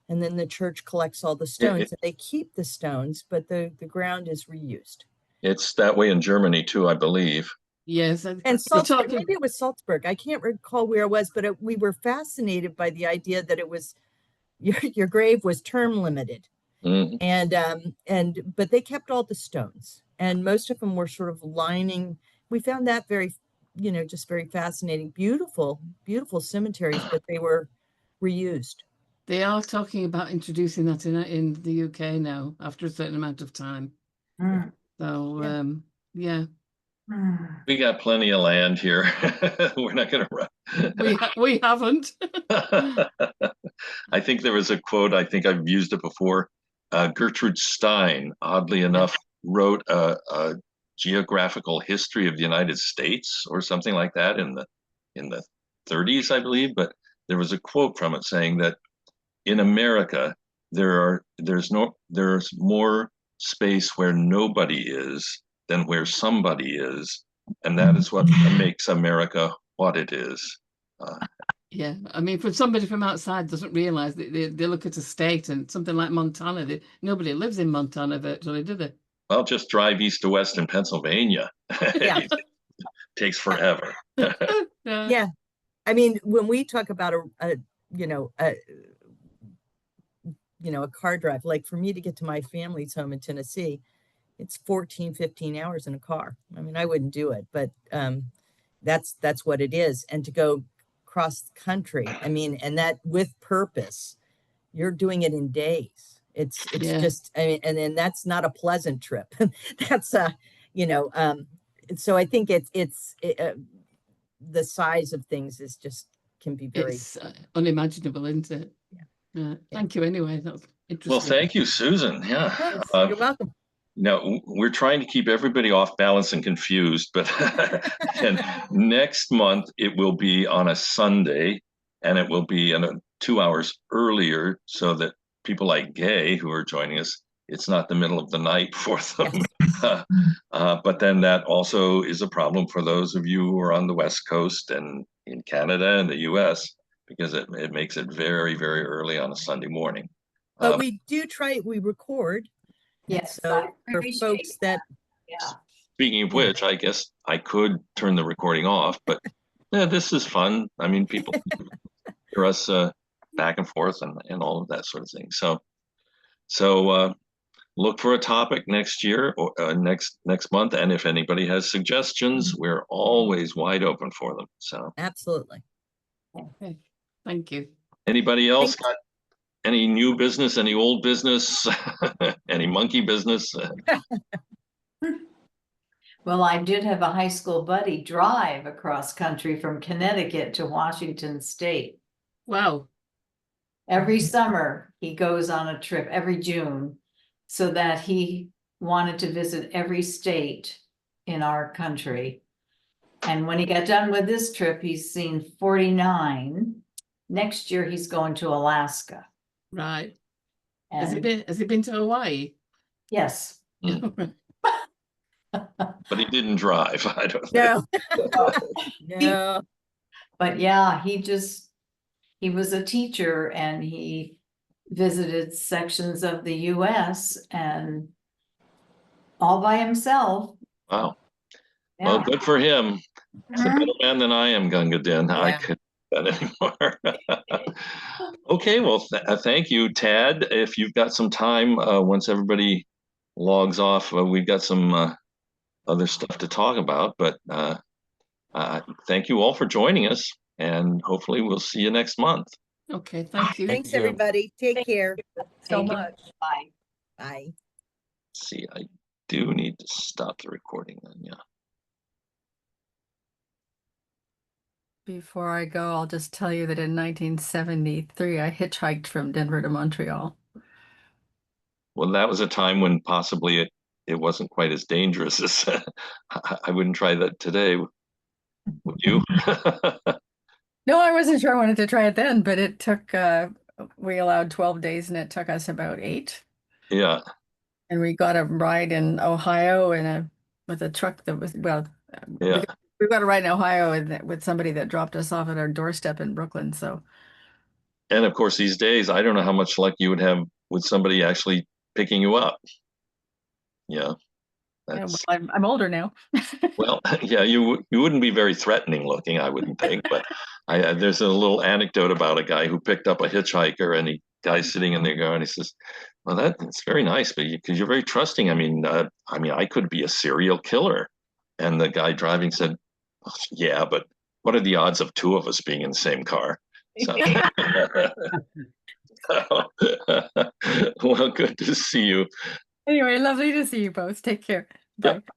Speaker 1: and then the church collects all the stones, and they keep the stones, but the ground is reused.
Speaker 2: It's that way in Germany too, I believe.
Speaker 4: Yes,
Speaker 1: And Salzburg, maybe it was Salzburg. I can't recall where it was, but we were fascinated by the idea that it was your grave was term limited.
Speaker 2: Mm.
Speaker 1: But they kept all the stones, and most of them were sort of lining. We found that very, just very fascinating. Beautiful, beautiful cemeteries, but they were reused.
Speaker 4: They are talking about introducing that in the UK now after a certain amount of time.
Speaker 3: Mm.
Speaker 4: So yeah.
Speaker 2: We got plenty of land here. We're not going to run.
Speaker 4: We haven't.
Speaker 2: I think there was a quote, I think I've used it before. Gertrude Stein, oddly enough, wrote a geographical history of the United States or something like that in the 30s, I believe. But there was a quote from it saying that in America, there's more space where nobody is than where somebody is, and that is what makes America what it is.
Speaker 4: Yeah, I mean, for somebody from outside doesn't realize that they look at a state and something like Montana. Nobody lives in Montana virtually, do they?
Speaker 2: Well, just drive east to west in Pennsylvania.
Speaker 1: Yeah.
Speaker 2: It takes forever.
Speaker 1: Yeah. I mean, when we talk about a car drive, like for me to get to my family's home in Tennessee, it's 14, 15 hours in a car. I mean, I wouldn't do it, but that's what it is. And to go cross the country, I mean, and that with purpose, you're doing it in days. It's just, I mean, and then that's not a pleasant trip. That's so I think it's the size of things is just can be very
Speaker 4: it's unimaginable, isn't it?
Speaker 1: Yeah.
Speaker 4: Thank you anyway. That's interesting.
Speaker 2: Well, thank you, Susan. Yeah.
Speaker 1: Thanks. You're welcome.
Speaker 2: Now, we're trying to keep everybody off balance and confused, but and next month it will be on a Sunday, and it will be 2 hours earlier so that people like Gay who are joining us, it's not the middle of the night for them.
Speaker 1: Yes.
Speaker 2: But then that also is a problem for those of you who are on the West Coast and in Canada and the US, because it makes it very, very early on a Sunday morning.
Speaker 1: But we record.
Speaker 3: Yes.
Speaker 1: So for folks that,
Speaker 3: yeah.
Speaker 2: Speaking of which, I guess I could turn the recording off, but yeah, this is fun. I mean, people hear us back and forth and all of that sort of thing. So look for a topic next year or next month. And if anybody has suggestions, we're always wide open for them. So
Speaker 1: absolutely.
Speaker 4: Okay. Thank you.
Speaker 2: Anybody else got any new business, any old business, any monkey business?
Speaker 3: Well, I did have a high school buddy drive across country from Connecticut to Washington State.
Speaker 4: Wow.
Speaker 3: Every summer he goes on a trip every June, so that he wanted to visit every state in our country. And when he got done with this trip, he's seen 49. Next year he's going to Alaska.
Speaker 4: Right.
Speaker 3: And
Speaker 4: Has he been to Hawaii?
Speaker 3: yes.
Speaker 2: But he didn't drive. I don't know.
Speaker 1: No.
Speaker 3: But yeah, he was a teacher and he visited sections of the US and all by himself.
Speaker 2: Wow.
Speaker 3: Yeah.
Speaker 2: Well, good for him. He's a better man than I am, Gunga Din. I couldn't do that anymore. Okay, well, thank you, Tad. If you've got some time, once everybody logs off, we've got some other stuff to talk about. But thank you all for joining us, and hopefully we'll see you next month.
Speaker 4: Okay, thank you.
Speaker 1: Thanks, everybody. Take care so much.
Speaker 3: Bye.
Speaker 1: Bye.
Speaker 2: Let's see, I do need to stop the recording then, yeah.
Speaker 6: Before I go, I'll just tell you that in 1973, I hitchhiked from Denver to Montreal.
Speaker 2: Well, that was a time when possibly it wasn't quite as dangerous as I wouldn't try that today. Would you?
Speaker 6: No, I wasn't sure I wanted to try it then, but it took, we allowed 12 days and it took us about 8.
Speaker 2: Yeah.
Speaker 6: And we got a ride in Ohio with a truck that was,
Speaker 2: yeah.
Speaker 6: We've got a ride in Ohio with somebody that dropped us off at our doorstep in Brooklyn. So
Speaker 2: And of course, these days, I don't know how much luck you would have with somebody actually picking you up. Yeah,
Speaker 6: yeah, well,
Speaker 2: that's
Speaker 6: I'm older now.
Speaker 2: well, yeah, you wouldn't be very threatening looking, I wouldn't think. But there's a little anecdote about a guy who picked up a hitchhiker, and the guy sitting in there going, he says, "Well, that's very nice, but because you're very trusting. I mean, I could be a serial killer." And the guy driving said, "Oh, yeah, but what are the odds of two of us being in the same car?" So, well, good to see you.
Speaker 6: Anyway, lovely to see you both. Take care.
Speaker 2: Yep.
Speaker 6: Bye.